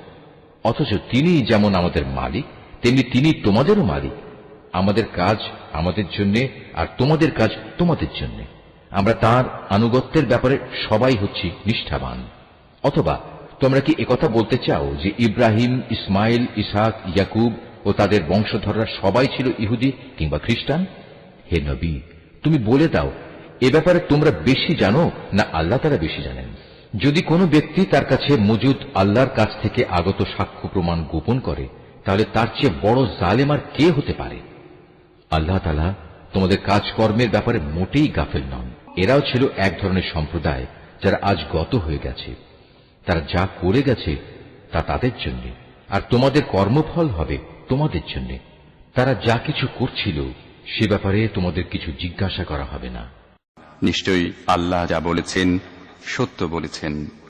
অথচ তিনি যেমন আমাদের মালিক, তেমনি তিনি তোমাদেরও মালিক। আমাদের কাজ আমাদের জন্য, আর তোমাদের কাজ তোমাদের জন্য। আমরা তার আনুগত্যের ব্যাপারে সবাই হচ্ছি নিষ্ঠাবান। অথবা তোমরা কি একথা বলতে চাও যে ইব্রাহিম, ইসমাইল, ইসহাক, ইয়াকুব ও তাদের বংশধররা সবাই ছিল ইহুদি কিংবা খ্রিস্টান? হে নবী, তুমি বলে দাও, এ ব্যাপারে তোমরা বেশি জানো না আল্লাহ তাআলা বেশি জানেন? যদি কোনো ব্যক্তি তার কাছে মজুদ আল্লাহর কাছ থেকে আগত সাক্ষ্য প্রমাণ গোপন করে, তাহলে তার চেয়ে বড় জালেম আর কে হতে পারে? আল্লাহ তাআলা তোমাদের কাজকর্মের ব্যাপারে মোটেই গাফেল নন। এরাও ছিল এক ধরনের সম্প্রদায় যারা আজ গত হয়ে গেছে। তারা যা করে গেছে তা তাদের জন্য, আর তোমাদের কর্মফল হবে তোমাদের জন্য। তারা যা কিছু করছিল সে ব্যাপারে তোমাদের কিছু জিজ্ঞাসা করা হবে না। নিশ্চয়ই আল্লাহ যা বলেছেন সত্য বলেছেন।